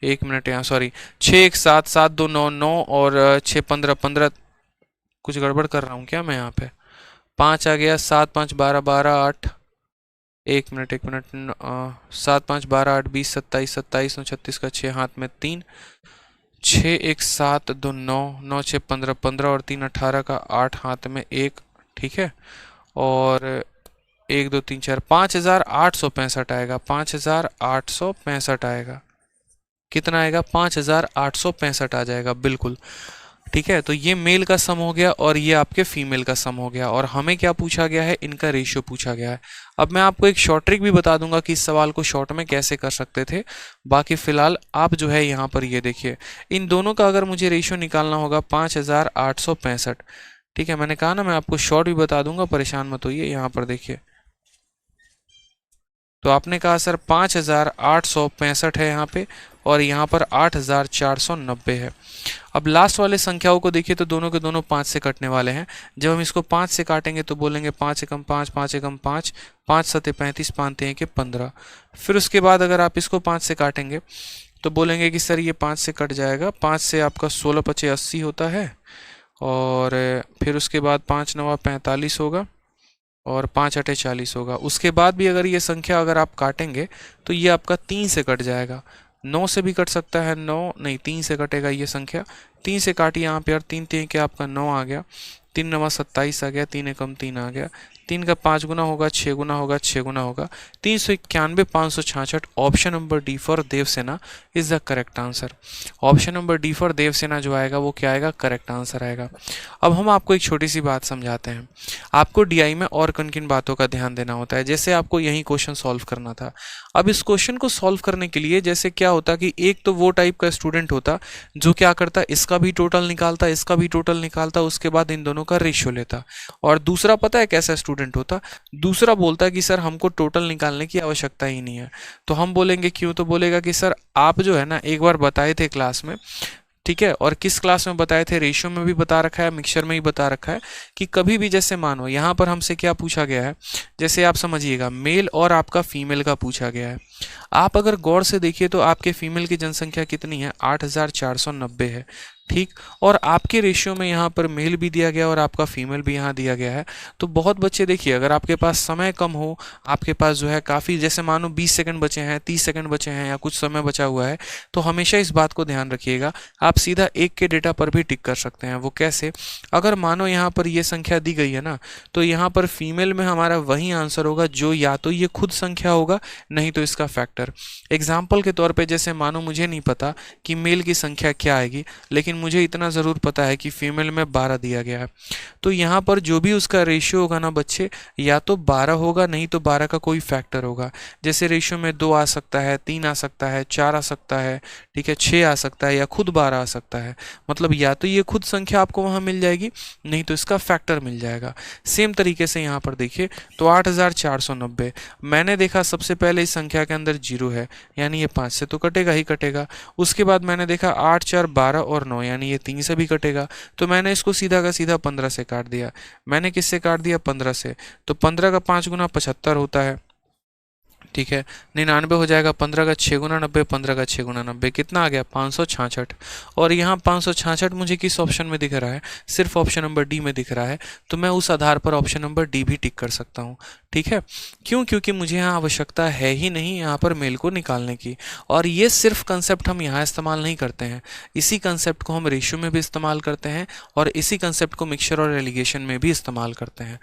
Speaker 1: 1 मिनट यहाँ सॉरी 6 1 7 7 2 9 9 और 6 15 15, कुछ गड़बड़ कर रहा हूँ क्या मैं यहाँ पे, 5 आ गया, 7 5 12 12 8 1 मिनट 7 5 12 8 20 27 27 36 का 6 हाथ में 3 6 1 7 2 9 9 6 15 15 और 3 18 का 8 हाथ में 1, ठीक है, और 1 2 3 4 5865 आएगा, 5865 आएगा। कितना आएगा 5865 आ जाएगा, बिल्कुल, ठीक है। तो ये मेल का सम हो गया और ये आपके फीमेल का सम हो गया और हमें क्या पूछा गया है, इनका रेशियो पूछा गया है। अब मैं आपको एक शॉर्ट ट्रिक भी बता दूंगा कि इस सवाल को शॉर्ट में कैसे कर सकते थे। बाकी फिलहाल आप जो है यहाँ पर ये देखिए, इन दोनों का अगर मुझे रेशियो निकालना होगा 5865, ठीक है। मैंने कहा ना मैं आपको शॉर्ट भी बता दूंगा, परेशान मत होइए। यहाँ पर देखिए, तो आपने कहा सर 5865 है यहाँ पे और यहाँ पर 8490 है। अब लास्ट वाले संख्याओं को देखिए तो दोनों के दोनों 5 से कटने वाले हैं। जब हम इसको 5 से काटेंगे तो बोलेंगे 5 एकम 5 5 एकम 5 5 सते 35 5 के 15। फिर उसके बाद अगर आप इसको 5 से काटेंगे तो बोलेंगे कि सर ये 5 से कट जाएगा, 5 से आपका 16 पचे 80 होता है और फिर उसके बाद 5 9 45 होगा और 5 8 40 होगा। उसके बाद भी अगर ये संख्या अगर आप काटेंगे तो ये आपका 3 से कट जाएगा, 9 से भी कट सकता है, 9 नहीं 3 से कटेगा ये संख्या। 3 से काटिए यहाँ पे और 3 3 के आपका 9 आ गया, 3 9 27 आ गया, 3 एकम 3 आ गया, 3 का 5 गुना होगा, 6 गुना होगा, 6 गुना होगा, 391 566। Option number D for Devasena is the correct answer. Option number D for Devasena जो आएगा वो क्या आएगा, करेक्ट आंसर आएगा। अब हम आपको एक छोटी सी बात समझाते हैं। आपको डीआई में और किन किन बातों का ध्यान देना होता है। जैसे आपको यही क्वेश्चन सॉल्व करना था, अब इस क्वेश्चन को सॉल्व करने के लिए जैसे क्या होता कि एक तो वो टाइप का स्टूडेंट होता जो क्या करता, इसका भी टोटल निकालता, इसका भी टोटल निकालता, उसके बाद इन दोनों का रेशियो लेता। और दूसरा पता है कैसा स्टूडेंट होता, दूसरा बोलता कि सर हमको टोटल निकालने की आवश्यकता ही नहीं है। तो हम बोलेंगे क्यों, तो बोलेगा कि सर आप जो है ना एक बार बताए थे क्लास में, ठीक है, और किस क्लास में बताए थे, रेशियो में भी बता रखा है, मिक्सचर में ही बता रखा है कि कभी भी जैसे मानो यहाँ पर हमसे क्या पूछा गया है, जैसे आप समझिएगा मेल और आपका फीमेल का पूछा गया है। आप अगर गौर से देखिए तो आपके फीमेल की जनसंख्या कितनी है, 8490 है, ठीक, और आपके रेशियो में यहाँ पर मेल भी दिया गया और आपका फीमेल भी यहाँ दिया गया है। तो बहुत बच्चे देखिए, अगर आपके पास समय कम हो, आपके पास जो है काफ़ी, जैसे मानो 20 सेकंड बचे हैं, 30 सेकंड बचे हैं या कुछ समय बचा हुआ है, तो हमेशा इस बात को ध्यान रखिएगा, आप सीधा एक के डेटा पर भी टिक कर सकते हैं। वो कैसे, अगर मानो यहाँ पर ये संख्या दी गई है ना, तो यहाँ पर फीमेल में हमारा वही आंसर होगा जो या तो ये खुद संख्या होगा, नहीं तो इसका फैक्टर। एग्जाम्पल के तौर पर जैसे मानो मुझे नहीं पता कि मेल की संख्या क्या आएगी, लेकिन लेकिन मुझे इतना ज़रूर पता है कि फीमेल में 12 दिया गया है। तो यहाँ पर जो भी उसका रेशियो होगा ना बच्चे, या तो 12 होगा, नहीं तो 12 का कोई फैक्टर होगा। जैसे रेशियो में 2 आ सकता है, 3 आ सकता है, 4 आ सकता है, ठीक है, 6 आ सकता है, या खुद 12 आ सकता है। मतलब या तो ये खुद संख्या आपको वहाँ मिल जाएगी, नहीं तो इसका फैक्टर मिल जाएगा। सेम तरीके से यहाँ पर देखिए, तो 8490 मैंने देखा सबसे पहले इस संख्या के अंदर 0 है, यानी ये 5 से तो कटेगा ही कटेगा। उसके बाद मैंने देखा 8, 4, 12 और 9, यानी ये 3 से भी कटेगा। तो मैंने इसको सीधा का सीधा 15 से काट दिया। मैंने किससे काट दिया? 15 से। तो 15 का 5 गुना 75 होता है, ठीक है, 99 हो जाएगा। 15 का 6 गुना 90, 15 का 6 गुना 90, कितना आ गया? 566। और यहाँ 566 मुझे किस ऑप्शन में दिख रहा है? सिर्फ ऑप्शन नंबर डी में दिख रहा है। तो मैं उस आधार पर ऑप्शन नंबर डी भी टिक कर सकता हूँ, ठीक है। क्यों? क्योंकि मुझे यहाँ आवश्यकता है ही नहीं यहाँ पर मेल को निकालने की। और ये सिर्फ कंसेप्ट हम यहाँ इस्तेमाल नहीं करते हैं, इसी कंसेप्ट को हम रेशियो में भी इस्तेमाल करते हैं, और इसी कंसेप्ट को मिक्सचर और एलिगेशन में भी इस्तेमाल करते हैं।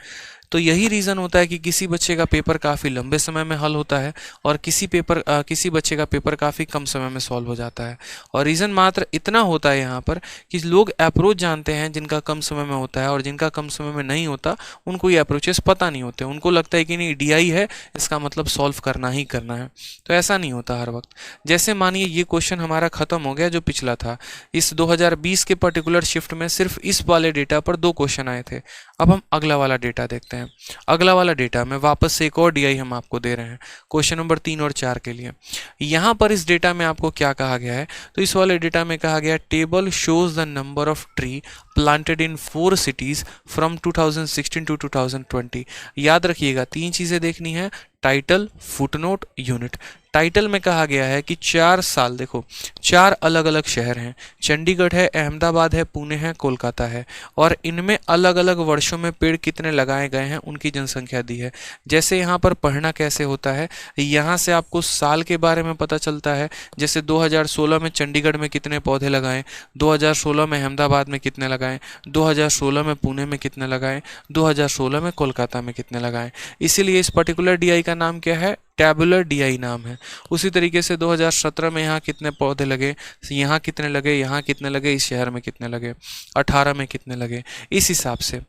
Speaker 1: तो यही रीज़न होता है कि किसी बच्चे का पेपर काफ़ी लंबे समय में हल होता है, और किसी बच्चे का पेपर काफ़ी कम समय में सॉल्व हो जाता है। और रीज़न मात्र इतना होता है यहाँ पर कि लोग अप्रोच जानते हैं जिनका कम समय में होता है, और जिनका कम समय में नहीं होता उनको ये अप्रोचेस पता नहीं होते। उनको लगता है कि नहीं, DI है, इसका मतलब सॉल्व करना ही करना है। तो ऐसा नहीं होता हर वक्त। जैसे मानिए ये क्वेश्चन हमारा ख़त्म हो गया जो पिछला था। इस 2020 के पर्टिकुलर शिफ्ट में सिर्फ इस वाले डेटा पर 2 क्वेश्चन आए थे। अब हम अगला वाला डेटा देखते हैं। अगला वाला डेटा में वापस से एक और DI हम आपको दे रहे हैं क्वेश्चन नंबर 3 और 4 के लिए। यहाँ पर इस डेटा में आपको क्या कहा गया है? तो इस वाले डेटा में कहा गया table shows the number of tree planted in 4 cities from 2016 to 2020। याद रखिएगा 3 चीजें देखनी है, टाइटल, फुटनोट, यूनिट। टाइटल में कहा गया है कि 4 साल, देखो 4 अलग अलग शहर हैं, चंडीगढ़ है, अहमदाबाद है, पुणे है, कोलकाता है, और इनमें अलग अलग वर्षों में पेड़ कितने लगाए गए हैं उनकी जनसंख्या दी है। जैसे यहाँ पर पढ़ना कैसे होता है, यहाँ से आपको साल के बारे में पता चलता है। जैसे 2016 में चंडीगढ़ में कितने पौधे लगाएं, 2016 में अहमदाबाद में कितने लगाएं, 2016 में पुणे में कितने लगाएं, 2016 में कोलकाता में कितने लगाएं। इसीलिए इस पर्टिकुलर DI का नाम क्या है? टैबुलर DI नाम है। उसी तरीके से 2017 में यहाँ कितने पौधे लगे, यहाँ कितने लगे, यहाँ कितने लगे, इस शहर में कितने लगे, 18 में कितने लगे। इस हिसाब से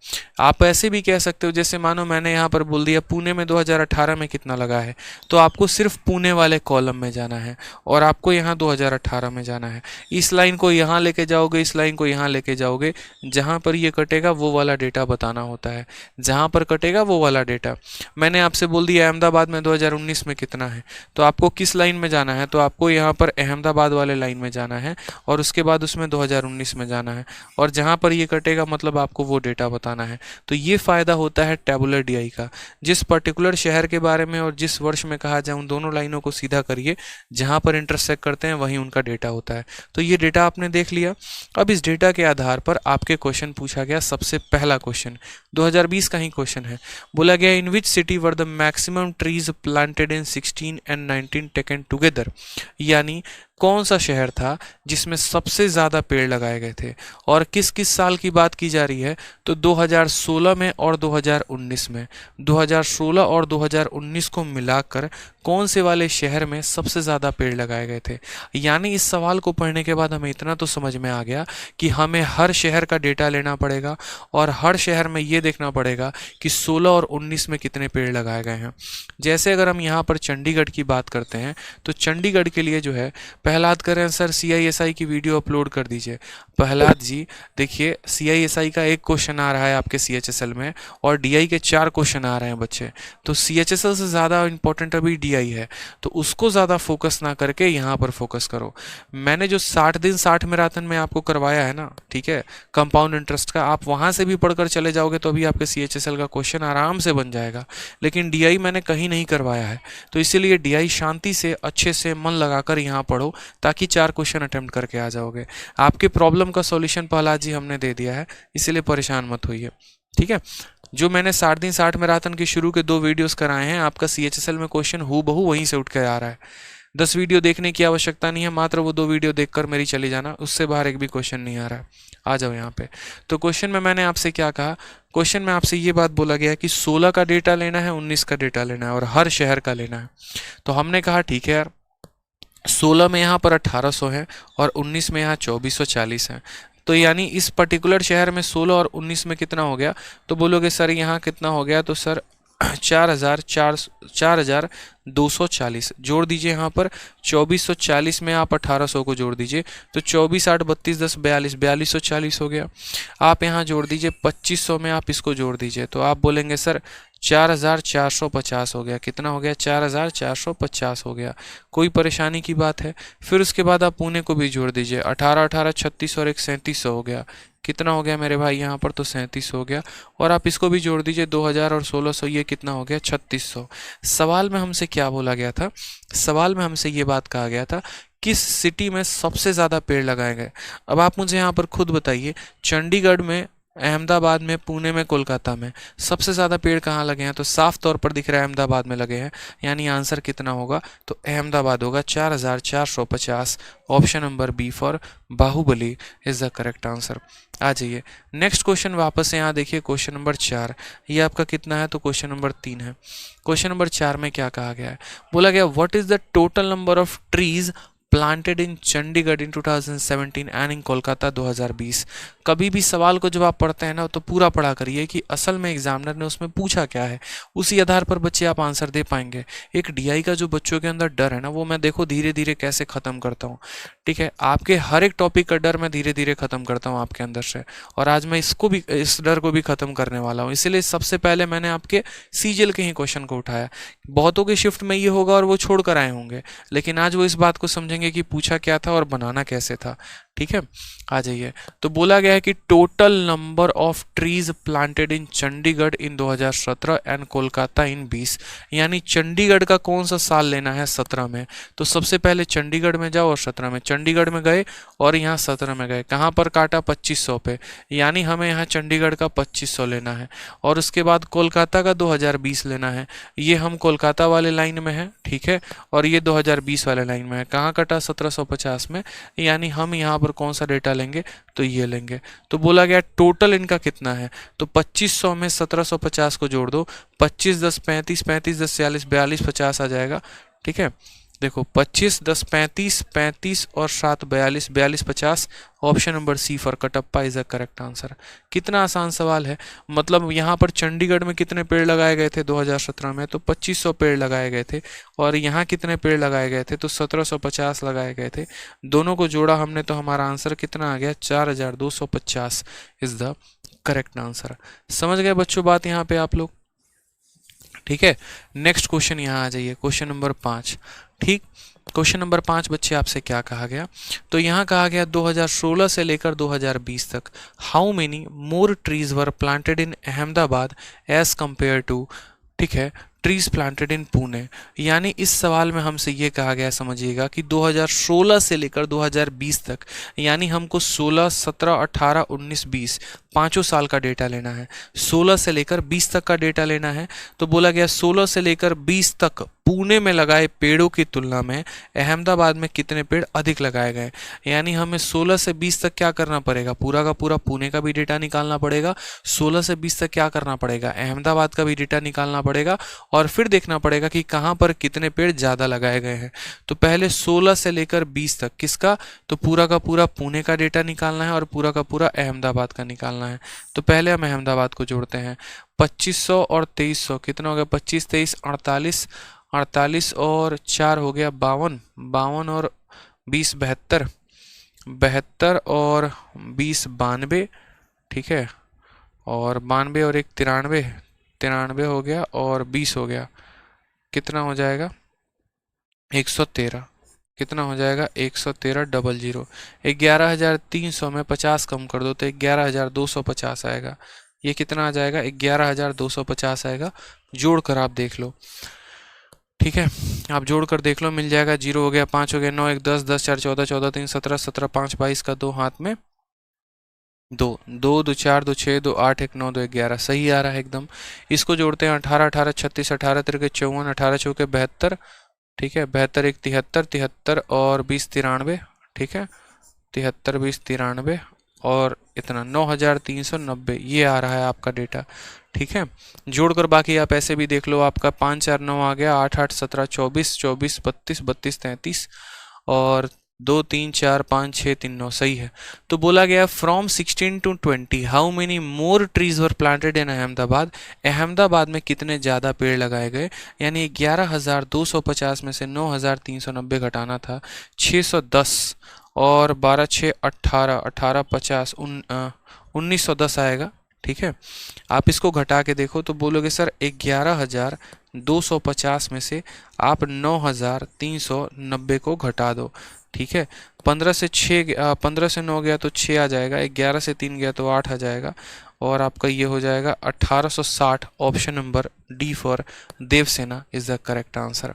Speaker 1: आप ऐसे भी कह सकते हो, जैसे मानो मैंने यहाँ पर बोल दिया पुणे में 2018 में कितना लगा है, तो आपको सिर्फ पुणे वाले कॉलम में जाना है और आपको यहाँ 2018 में जाना है। इस लाइन को यहाँ लेके जाओगे, इस लाइन को यहाँ लेके जाओगे, जहाँ पर ये कटेगा वो वाला डेटा बताना होता है, जहाँ पर कटेगा वो वाला डेटा। मैंने आपसे बोल दिया अहमदाबाद में 2019 में कितना है, तो आपको किस लाइन में जाना है? तो आपको यहाँ पर अहमदाबाद वाले लाइन में जाना है और उसके बाद उसमें 2019 में जाना है, और जहाँ पर ये कटेगा मतलब आपको वो डेटा बताना है। तो ये फ़ायदा होता है टैबुलर DI का। जिस पर्टिकुलर शहर के बारे में और जिस वर्ष में कहा जाए, उन दोनों लाइनों को सीधा करिए, जहाँ पर इंटरसेक्ट करते हैं वहीं उनका डेटा होता है। तो ये डेटा आपने देख लिया। अब इस डेटा के आधार पर आपके क्वेश्चन पूछा गया। सबसे पहला क्वेश्चन 2020 का ही क्वेश्चन है। बोला गया in which city were the maximum trees planted in 16 and 19 taken together, यानी कौन सा शहर था जिसमें सबसे ज़्यादा पेड़ लगाए गए थे, और किस किस साल की बात की जा रही है? तो 2016 में और 2019 में। 2016 और 2019 को मिलाकर कौन से वाले शहर में सबसे ज़्यादा पेड़ लगाए गए थे। यानी इस सवाल को पढ़ने के बाद हमें इतना तो समझ में आ गया कि हमें हर शहर का डेटा लेना पड़ेगा और हर शहर में ये देखना पड़ेगा कि 16 और 19 में कितने पेड़ लगाए गए हैं। जैसे अगर हम यहाँ पर चंडीगढ़ की बात करते हैं, तो चंडीगढ़ के लिए जो है, प्रहलाद करें सर CISI की वीडियो अपलोड कर दीजिए। प्रहलाद जी देखिए, CISI का एक क्वेश्चन आ रहा है आपके CHSL में, और DI के 4 क्वेश्चन आ रहे हैं बच्चे। तो CHSL से ज़्यादा इंपॉर्टेंट अभी DI है, तो उसको ज़्यादा फोकस ना करके यहाँ पर फोकस करो। मैंने जो 60 दिन 60 मैराथन में आपको करवाया है ना, ठीक है, कंपाउंड इंटरेस्ट का, आप वहाँ से भी पढ़कर चले जाओगे तो अभी आपके CHSL का क्वेश्चन आराम से बन जाएगा। लेकिन DI मैंने कहीं नहीं करवाया है, तो इसीलिए DI शांति से अच्छे से मन लगाकर यहाँ पढ़ो, ताकि 4 क्वेश्चन अटेम्प्ट करके आ जाओगे। आपके प्रॉब्लम का सॉल्यूशन प्रहलाद जी हमने दे दिया है, इसीलिए परेशान मत होइए, ठीक है। जो मैंने 60 दिन 60 मैराथन के शुरू के 2 वीडियोस कराए हैं, आपका CHSL में क्वेश्चन हूबहू वहीं से उठ के आ रहा है। 10 वीडियो देखने की आवश्यकता नहीं है, मात्र वो 2 वीडियो देखकर मेरी चली जाना, उससे बाहर एक भी क्वेश्चन नहीं आ रहा है। आ जाओ यहाँ पे। तो क्वेश्चन में मैंने आपसे क्या कहा? क्वेश्चन में आपसे ये बात बोला गया कि 16 का डेटा लेना है, 19 का डेटा लेना है और हर शहर का लेना है। तो हमने कहा ठीक है यार, 16 में यहाँ पर 1800 है और 19 में यहाँ 2440 है। तो यानी इस पर्टिकुलर शहर में 16 और 19 में कितना हो गया, तो बोलोगे सर यहाँ कितना हो गया, तो सर 4,240 जोड़ दीजिए यहाँ पर। 2440 में आप 1800 को जोड़ दीजिए, तो 24 8 32 10 42 4240 हो गया। आप यहाँ जोड़ दीजिए 2500 में आप इसको जोड़ दीजिए, तो आप बोलेंगे सर 4450 हो गया। कितना हो गया, 4450 हो गया। कोई परेशानी की बात है? फिर उसके बाद आप पुणे को भी जोड़ दीजिए, 18 18 36 और एक 3700 हो गया। कितना हो गया मेरे भाई यहाँ पर, तो 37 हो गया। और आप इसको भी जोड़ दीजिए 2000 और 1600, ये कितना हो गया, 3600। सवाल में हमसे क्या बोला गया था, सवाल में हमसे ये बात कहा गया था किस सिटी में सबसे ज़्यादा पेड़ लगाए गए। अब आप मुझे यहाँ पर खुद बताइए, चंडीगढ़ में, अहमदाबाद में, पुणे में, कोलकाता में सबसे ज़्यादा पेड़ कहाँ लगे हैं, तो साफ तौर पर दिख रहा है अहमदाबाद में लगे हैं, यानी आंसर कितना होगा, तो अहमदाबाद होगा 4450। Option number B for Baahubali is the correct answer. आ जाइए नेक्स्ट क्वेश्चन, वापस से यहाँ देखिए क्वेश्चन नंबर 4, ये आपका कितना है, तो क्वेश्चन नंबर 3 है। क्वेश्चन नंबर 4 में क्या कहा गया है, बोला गया what is the total number of trees planted in Chandigarh in 2017 and in Kolkata 2020। कभी भी सवाल को जब आप पढ़ते हैं ना, तो पूरा पढ़ा करिए कि असल में एग्जामिनर ने उसमें पूछा क्या है, उसी आधार पर बच्चे आप आंसर दे पाएंगे। एक डीआई का जो बच्चों के अंदर डर है ना, वो मैं देखो धीरे धीरे कैसे खत्म करता हूँ। ठीक है, आपके हर एक टॉपिक का डर मैं धीरे धीरे खत्म करता हूँ आपके अंदर से, और आज मैं इसको भी, इस डर को भी खत्म करने वाला हूँ। इसलिए सबसे पहले मैंने आपके सीजीएल के ही क्वेश्चन को उठाया। बहुतों के शिफ्ट में ये होगा और वो छोड़ कर आए होंगे, लेकिन आज वो इस बात को समझेंगे कि पूछा क्या था और बनाना कैसे था। ठीक है, आ जाइए। तो बोला गया है कि total number of trees planted in Chandigarh in 2017 and Kolkata in 20, यानी चंडीगढ़ का कौन सा साल लेना है, 17 में। तो सबसे पहले चंडीगढ़ में जाओ और 17 में, चंडीगढ़ में गए और यहाँ 17 में गए, कहाँ पर काटा, 2500 पे, यानी हमें यहाँ चंडीगढ़ का 2500 लेना है। और उसके बाद कोलकाता का 2020 लेना है, ये हम कोलकाता वाले लाइन में है। ठीक है, और ये 2020 वाले लाइन में है, कहाँ कटा, 1750 में, यानी हम यहाँ पर कौन सा डेटा लेंगे, तो ये लेंगे। तो बोला गया टोटल इनका कितना है, तो 2500 में 1750 को जोड़ दो, 25 10 35, 35 10 46, 42 50 आ जाएगा। ठीक है, देखो 25 10 35, 35 और 7 42, 42 50। Option number C for Kattappa is the correct answer. कितना आसान सवाल है, मतलब यहाँ पर चंडीगढ़ में कितने पेड़ लगाए गए थे 2017 में, तो 2500 पेड़ लगाए गए थे, और यहाँ कितने पेड़ लगाए गए थे, तो 1750 लगाए गए थे। दोनों को जोड़ा हमने तो हमारा आंसर कितना आ गया, 4250 इज द करेक्ट आंसर। समझ गए बच्चों बात यहाँ पे आप लोग? ठीक है, नेक्स्ट क्वेश्चन यहाँ आ जाइए, क्वेश्चन नंबर 5। ठीक, क्वेश्चन नंबर 5 बच्चे आपसे क्या कहा गया, तो यहाँ कहा गया 2016 से लेकर 2020 तक how many more trees were planted in Ahmedabad as compare to, ठीक है, ट्रीज प्लांटेड इन पुणे। यानी इस सवाल में हमसे ये कहा गया, समझिएगा कि 2016 से लेकर 2020 तक, यानी हमको 16 17 18 19 20 पाँचों साल का डेटा लेना है। 16 से लेकर 20 तक का डेटा लेना है। तो बोला गया 16 से लेकर 20 तक पुणे में लगाए पेड़ों की तुलना में अहमदाबाद में कितने पेड़ अधिक लगाए गए। यानी हमें 16 से 20 तक क्या करना पड़ेगा, पूरा का पूरा पुणे का भी डेटा निकालना पड़ेगा, 16 से 20 तक क्या करना पड़ेगा, अहमदाबाद का भी डेटा निकालना पड़ेगा, और फिर देखना पड़ेगा कि कहाँ पर कितने पेड़ ज़्यादा लगाए गए हैं। तो पहले 16 से लेकर 20 तक किसका, तो पूरा का पूरा पुणे का डेटा निकालना है और पूरा का पूरा अहमदाबाद का निकालना है। तो पहले हम अहमदाबाद को जोड़ते हैं, 2500 और 2300 कितना हो गया, 25 23 48, 48 और 4 हो गया 52, 52 और 20 72, 72 और 20 92, ठीक है, और 92 और 1 93, 93 हो गया और 20 हो गया, कितना हो जाएगा 113, कितना हो जाएगा 113 00। 11300 में 50 कम कर दो तो 11250 आएगा। ये कितना आ जाएगा, 11250 आएगा। जोड़ कर आप देख लो, ठीक है, आप जोड़ कर देख लो, मिल जाएगा। 0 हो गया, 5 हो गया, 9 1 10 10 4 14 14 3 17 17 5 22 का 2 हाथ में 2 2 2 4 2 6 2 8 1 9 2 11, सही आ रहा है एकदम। इसको जोड़ते हैं 18 18 36 18 तिरके 54 18 चौके 72, ठीक है, 72 1 73 73 और 20 93, ठीक है, 73 20 93 और इतना 9390, ये आ रहा है आपका डेटा। ठीक है, जोड़कर बाकी आप ऐसे भी देख लो, आपका 5 4 9 आ गया, 8 8 17 24 24 32 32 33 और 2 3 4 5 6 3 9 सही है। तो बोला गया from 16 to 20 how many more trees were planted in Ahmedabad. Ahmedabad में कितने ज़्यादा पेड़ लगाए गए, यानी 11,250 में से 9,390 घटाना था 610 और 12 6 18 18 50 1910 आएगा। ठीक है, आप इसको घटा के देखो तो बोलोगे सर 11,250 में से आप 9,390 को घटा दो। ठीक है, 15 से 9 गया तो 6 आ जाएगा, 11 से 3 गया तो 8 आ जाएगा और आपका ये हो जाएगा 1860। Option number D for Devasena is the correct answer.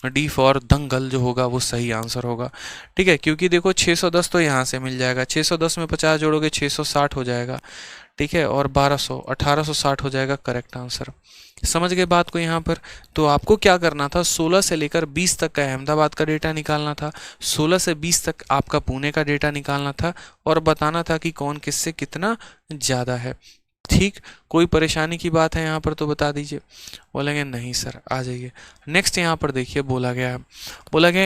Speaker 1: D for Dangal जो होगा वो सही आंसर होगा। ठीक है, क्योंकि देखो 610 तो यहाँ से मिल जाएगा, 610 में 50 जोड़ोगे 660 हो जाएगा। ठीक है, और 1860 हो जाएगा करेक्ट आंसर। समझ गए बात को यहाँ पर। तो आपको क्या करना था, 16 से लेकर 20 तक का अहमदाबाद का डेटा निकालना था, 16 से 20 तक आपका पुणे का डेटा निकालना था और बताना था कि कौन किससे कितना ज़्यादा है। ठीक, कोई परेशानी की बात है यहाँ पर तो बता दीजिए। बोलेंगे नहीं सर, आ जाइए। नेक्स्ट यहाँ पर देखिए बोला गया है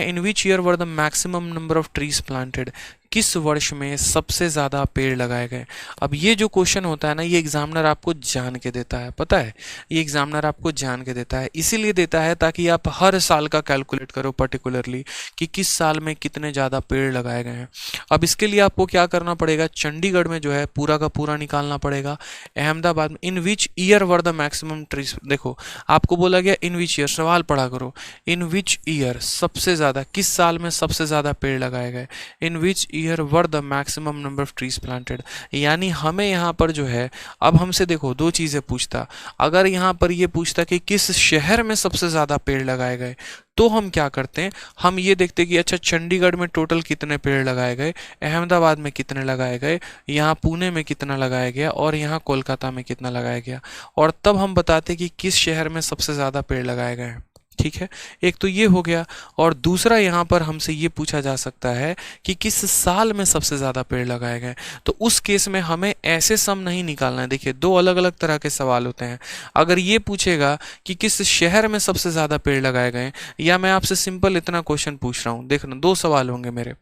Speaker 1: in which year were the maximum number of trees planted. किस वर्ष में सबसे ज़्यादा पेड़ लगाए गए। अब ये जो क्वेश्चन होता है ना, ये एग्जामिनर आपको जान के देता है, पता है, ये एग्जामिनर आपको जान के देता है, इसीलिए देता है ताकि आप हर साल का कैलकुलेट करो पर्टिकुलरली कि किस साल में कितने ज़्यादा पेड़ लगाए गए हैं। अब इसके लिए आपको क्या करना पड़ेगा, चंडीगढ़ में जो है पूरा का पूरा निकालना पड़ेगा, अहमदाबाद में in which year were the maximum trees. देखो आपको बोला गया इन विच ईयर, सवाल पढ़ा करो, इन विच ईयर सबसे ज़्यादा, किस साल में सबसे ज़्यादा पेड़ लगाए गए, in which year were the maximum number of trees planted. यानी हमें यहाँ पर जो है, अब हमसे देखो दो चीज़ें पूछता, अगर यहाँ पर ये पूछता कि किस शहर में सबसे ज़्यादा पेड़ लगाए गए, तो हम क्या करते हैं, हम ये देखते कि अच्छा चंडीगढ़ में टोटल कितने पेड़ लगाए गए, अहमदाबाद में कितने लगाए गए, यहाँ पुणे में कितना लगाया गया और यहाँ कोलकाता में कितना लगाया गया, और तब हम बताते कि किस शहर में सबसे ज़्यादा पेड़ लगाए गए हैं। ठीक है, एक तो ये हो गया, और दूसरा यहाँ पर हमसे ये पूछा जा सकता है कि किस साल में सबसे ज़्यादा पेड़ लगाए गए। तो उस केस में हमें ऐसे सम नहीं निकालना है। देखिए दो अलग अलग तरह के सवाल होते हैं। अगर ये पूछेगा कि किस शहर में सबसे ज़्यादा पेड़ लगाए गए, या मैं आपसे सिंपल इतना क्वेश्चन पूछ रहा हूँ, देखना दो सवाल होंगे मेरे।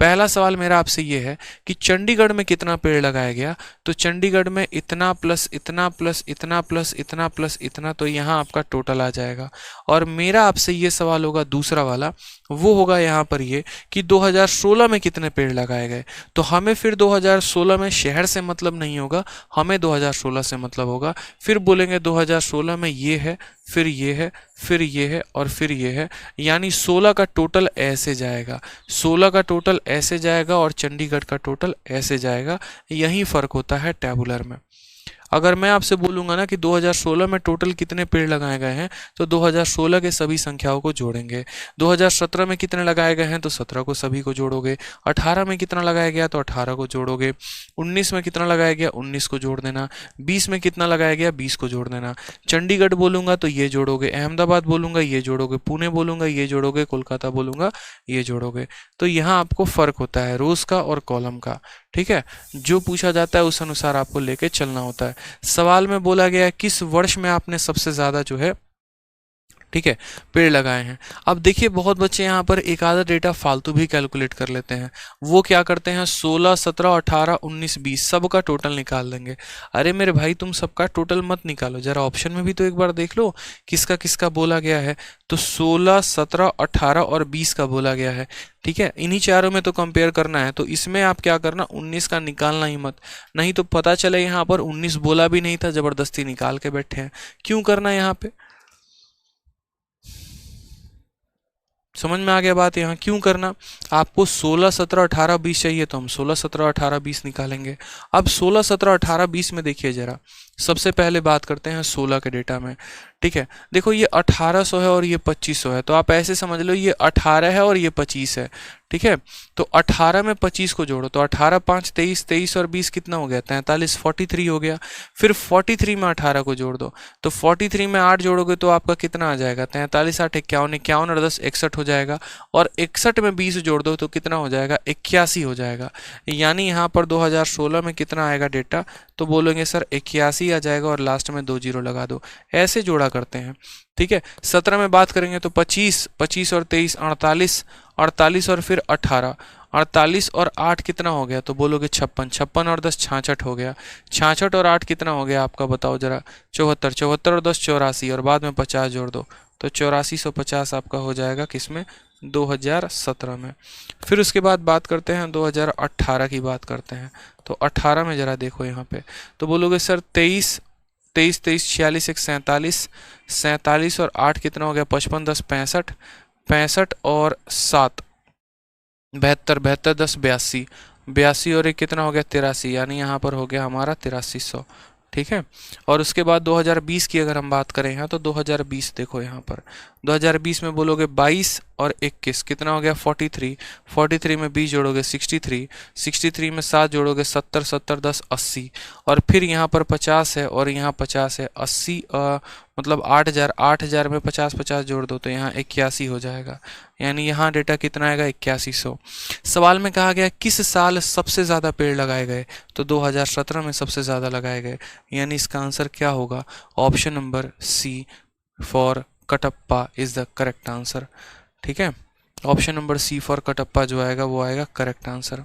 Speaker 1: पहला सवाल मेरा आपसे ये है कि चंडीगढ़ में कितना पेड़ लगाया गया, तो चंडीगढ़ में इतना प्लस इतना प्लस इतना प्लस इतना प्लस इतना, तो यहाँ आपका टोटल आ जाएगा। और मेरा आपसे ये सवाल होगा दूसरा वाला, वो होगा यहाँ पर ये कि 2016 में कितने पेड़ लगाए गए। तो हमें फिर 2016 में शहर से मतलब नहीं होगा, हमें 2016 से मतलब होगा। फिर बोलेंगे 2016 में ये है, फिर ये है, फिर ये है और फिर ये है, यानी 16 का टोटल ऐसे जाएगा, 16 का टोटल ऐसे जाएगा और चंडीगढ़ का टोटल ऐसे जाएगा। यही फ़र्क होता है टैबुलर में। अगर मैं आपसे बोलूँगा ना कि 2016 में टोटल कितने पेड़ लगाए गए हैं, तो 2016 के सभी संख्याओं को जोड़ेंगे। 2017 में कितने लगाए गए हैं, तो 17 को सभी को जोड़ोगे। 18 में कितना लगाया गया, तो 18 को जोड़ोगे। 19 में कितना लगाया गया, 19 को जोड़ देना। 20 में कितना लगाया गया, 20 को जोड़ देना। चंडीगढ़ बोलूँगा तो ये जोड़ोगे, अहमदाबाद बोलूँगा ये जोड़ोगे, पुणे बोलूँगा ये जोड़ोगे, कोलकाता बोलूँगा ये जोड़ोगे। तो यहाँ आपको फ़र्क होता है रोज़ का और कॉलम का। ठीक है, जो पूछा जाता है उस अनुसार आपको लेके चलना होता है। सवाल में बोला गया है किस वर्ष में आपने सबसे ज़्यादा जो है, ठीक है, पेड़ लगाए हैं। अब देखिए बहुत बच्चे यहाँ पर एक आधा डेटा फालतू भी कैलकुलेट कर लेते हैं। वो क्या करते हैं, 16, 17, 18, 19, 20 सबका टोटल निकाल देंगे। अरे मेरे भाई तुम सबका टोटल मत निकालो, जरा ऑप्शन में भी तो एक बार देख लो किसका किसका बोला गया है। तो 16, 17, 18 और 20 का बोला गया है। ठीक है, इन्हीं चारों में तो कंपेयर करना है। तो इसमें आप क्या करना, 19 का निकालना ही मत, नहीं तो पता चले यहाँ पर 19 बोला भी नहीं था, ज़बरदस्ती निकाल के बैठे हैं। क्यों करना है यहाँ पे, समझ में आ गया बात। यहाँ क्यों करना, आपको 16, 17, 18, 20 चाहिए तो हम 16, 17, 18, 20 निकालेंगे। अब 16, 17, 18, 20 में देखिए जरा, सबसे पहले बात करते हैं 16 के डेटा में। ठीक है, देखो ये 1800 है और ये 2500 है, तो आप ऐसे समझ लो ये 18 है और ये 25 है। ठीक है, तो 18 में 25 को जोड़ो तो 18, 5, 23, 23 और 20 कितना हो गया, 43, 43 हो गया। फिर 43 में 18 को जोड़ दो, तो 43 में 8 जोड़ोगे तो आपका कितना आ जाएगा, 43, 8, 51, 51 और 10 61 हो जाएगा। और 61 में 20 जोड़ दो तो कितना हो जाएगा, 81 हो जाएगा। यानी यहाँ पर 2016 में कितना आएगा डेटा, तो बोलेंगे सर 81 आ जाएगा और लास्ट में 2 जीरो लगा दो। ऐसे जोड़ा करते हैं। ठीक है, 17 में बात करेंगे तो 25, 25 और 23 48, 48 और फिर 18, 48 और 8 कितना हो गया, तो बोलोगे 56, 56 और 10 66 हो गया, 66 और 8 कितना हो गया आपका, बताओ जरा, 74, 74 और 10 84 और बाद में 50 जोड़ दो तो 8450 आपका हो जाएगा किसमें, 2017 में। फिर उसके बाद बात करते हैं 2018 की बात करते हैं, तो 18 में जरा देखो यहाँ पे, तो बोलोगे सर 23, 23 23 46 1 47, 47 और 8 कितना हो गया, 55 10 65, 65 और 7 72, 72 10 82, 82 और एक कितना हो गया 83, यानी यहाँ पर हो गया हमारा 8300। ठीक है, और उसके बाद 2020 की अगर हम बात करें यहाँ, तो 2020 देखो यहाँ पर 2020 में बोलोगे 22 और 21 कितना हो गया 43, 43 में 20 जोड़ोगे 63, 63 में 7 जोड़ोगे 70, 70 10 80 और फिर यहाँ पर 50 है और यहाँ 50 है, 80 मतलब 8000, 8000 में 50 50 जोड़ दो तो यहाँ 81 हो जाएगा, यानी यहाँ डेटा कितना आएगा 8100। सवाल में कहा गया किस साल सबसे ज़्यादा पेड़ लगाए गए, तो 2017 में सबसे ज़्यादा लगाए गए, यानी इसका आंसर क्या होगा, option number C for Kattappa is the correct answer. ठीक है, option number C for Kattappa जो आएगा वो आएगा करेक्ट आंसर।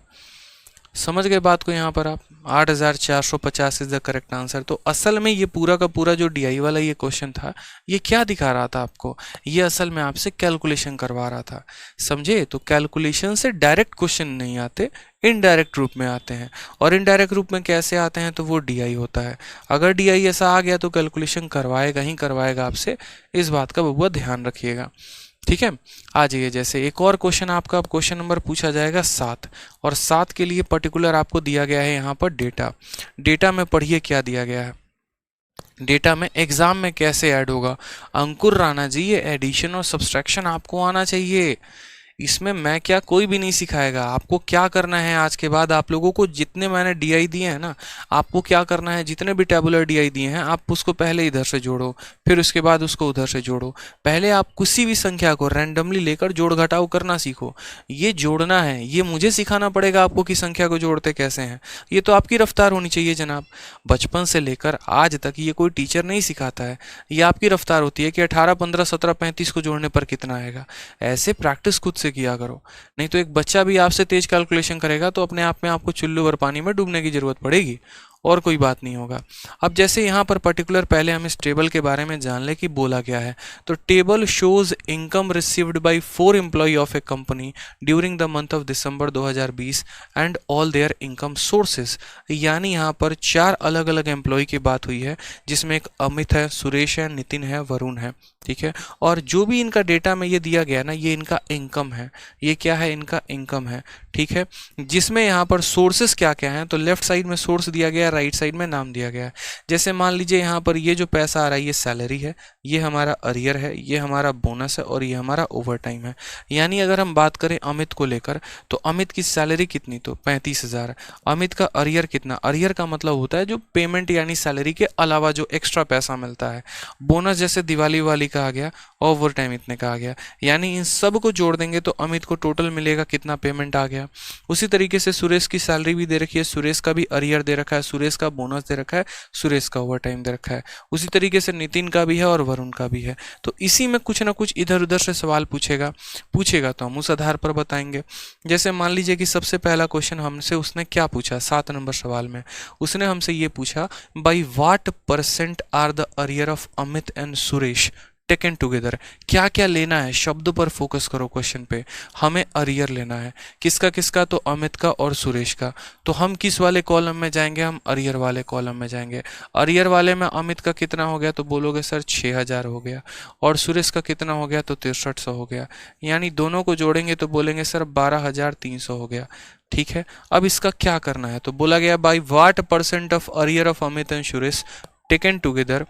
Speaker 1: समझ गए बात को यहाँ पर आप, 8450 इज द करेक्ट आंसर। तो असल में ये पूरा का पूरा जो डीआई वाला ये क्वेश्चन था, ये क्या दिखा रहा था आपको, ये असल में आपसे कैलकुलेशन करवा रहा था, समझे। तो कैलकुलेशन से डायरेक्ट क्वेश्चन नहीं आते, इनडायरेक्ट रूप में आते हैं, और इनडायरेक्ट रूप में कैसे आते हैं, तो वो डीआई होता है। अगर डीआई ऐसा आ गया तो कैलकुलेशन करवाएगा ही करवाएगा आपसे, इस बात का बबुआ ध्यान रखिएगा। ठीक है, आ जाइए, जैसे एक और क्वेश्चन आपका क्वेश्चन नंबर पूछा जाएगा 7, और 7 के लिए पर्टिकुलर आपको दिया गया है यहाँ पर डेटा। डेटा में पढ़िए क्या दिया गया है, डेटा में एग्जाम में कैसे ऐड होगा। अंकुर राणा जी, ये एडिशन और सब्सट्रैक्शन आपको आना चाहिए, इसमें मैं क्या कोई भी नहीं सिखाएगा। आपको क्या करना है, आज के बाद आप लोगों को जितने मैंने डीआई दिए हैं ना, आपको क्या करना है, जितने भी टेबुलर डीआई दिए हैं आप उसको पहले इधर से जोड़ो, फिर उसके बाद उसको उधर से जोड़ो। पहले आप किसी भी संख्या को रैंडमली लेकर जोड़ घटाव करना सीखो, ये जोड़ना है, ये मुझे सिखाना पड़ेगा आपको कि संख्या को जोड़ते कैसे हैं, ये तो आपकी रफ्तार होनी चाहिए जनाब। बचपन से लेकर आज तक ये कोई टीचर नहीं सिखाता है, ये आपकी रफ्तार होती है कि 18 15 17 35 को जोड़ने पर कितना आएगा। ऐसे प्रैक्टिस खुद से किया करो, नहीं तो एक बच्चा भी आपसे तेज कैलकुलेशन करेगा तो अपने आप में आपको चुल्लू भर पानी में डूबने की जरूरत पड़ेगी, और कोई बात नहीं होगा। अब जैसे यहाँ पर पर्टिकुलर पहले हम इस टेबल के बारे में जान ले कि बोला क्या है। तो table shows income received by 4 employee of a company during the month of December 2020 and all their income sources, यानी यहाँ पर 4 अलग अलग एम्प्लॉय की बात हुई है, जिसमें एक अमित है, सुरेश है, नितिन है, वरुण है। ठीक है, और जो भी इनका डेटा में ये दिया गया ना, ये इनका इनकम है, ये क्या है, इनका इनकम है। ठीक है, जिसमें यहाँ पर सोर्सेस क्या क्या हैं, तो लेफ्ट साइड में सोर्स दिया गया, राइट साइड में नाम दिया गया है। जैसे मान लीजिए यहाँ पर ये जो पैसा आ रहा है ये सैलरी है, ये हमारा अरियर है, ये हमारा बोनस है, और ये हमारा ओवर टाइम है। यानी अगर हम बात करें अमित को लेकर, तो अमित की सैलरी कितनी, तो 35,000। अमित का अरियर कितना, अरियर का मतलब होता है जो पेमेंट यानी सैलरी के अलावा जो एक्स्ट्रा पैसा मिलता है। बोनस जैसे दिवाली वाली का आ गया, ओवर टाइम इतने का आ गया, यानी इन सब को जोड़ देंगे तो अमित को टोटल मिलेगा कितना, पेमेंट आ गया। उसी तरीके से सुरेश की सैलरी भी दे रखी है, सुरेश का भी अरियर दे रखा है, सुरेश का बोनस दे रखा है, सुरेश का ओवर टाइम दे रखा है। उसी तरीके से नितिन का भी है और वरुण का भी है। तो इसी में कुछ ना कुछ इधर उधर से सवाल पूछेगा तो हम उस आधार पर बताएंगे। जैसे मान लीजिए कि सबसे पहला क्वेश्चन हमसे उसने क्या पूछा, 7 नंबर सवाल में उसने हमसे ये पूछा, by what percent are the arrear of Amit and Suresh taken together. क्या क्या लेना है, शब्दों पर फोकस करो क्वेश्चन पे। हमें अरियर लेना है, किसका किसका, तो अमित का और सुरेश का। तो हम किस वाले कॉलम में जाएंगे, हम अरियर वाले कॉलम में जाएंगे। अरियर वाले में अमित का कितना हो गया, तो बोलोगे सर 6000 हो गया, और सुरेश का कितना हो गया, तो 6300 हो गया। यानी दोनों को जोड़ेंगे तो बोलेंगे सर 12300 हो गया। ठीक है, अब इसका क्या करना है, तो बोला गया by what percent of arrear of Amit and Suresh taken together,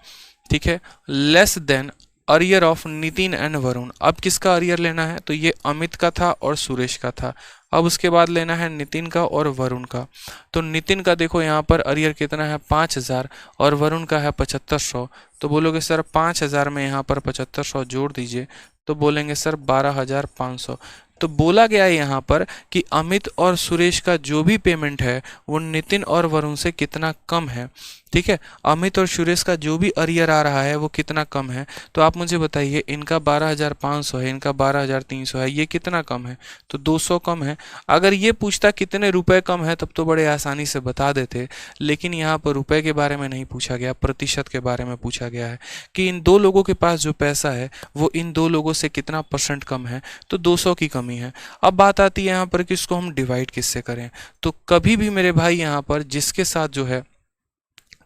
Speaker 1: ठीक है, less than arrear of Nitin and Varun. अब किसका अरियर लेना है, तो ये अमित का था और सुरेश का था। अब उसके बाद लेना है नितिन का और वरुण का। तो नितिन का देखो यहाँ पर अरियर कितना है 5000 और वरुण का है 7500। तो बोलोगे सर 5000 में यहाँ पर 7500 जोड़ दीजिए, तो बोलेंगे सर 12500। तो बोला गया है यहाँ पर कि अमित और सुरेश का जो भी पेमेंट है वो नितिन और वरुण से कितना कम है। ठीक है, अमित और सुरेश का जो भी अरियर आ रहा है वो कितना कम है। तो आप मुझे बताइए, इनका 12,500 है, इनका 12,300 है, ये कितना कम है? तो 200 कम है। अगर ये पूछता कितने रुपए कम है तब तो बड़े आसानी से बता देते, लेकिन यहाँ पर रुपए के बारे में नहीं पूछा गया, प्रतिशत के बारे में पूछा गया है कि इन दो लोगों के पास जो पैसा है वो इन दो लोगों से कितना % कम है। तो 200 की कमी है। अब बात आती है यहाँ पर कि इसको हम डिवाइड किससे करें। तो कभी भी मेरे भाई यहाँ पर जिसके साथ जो है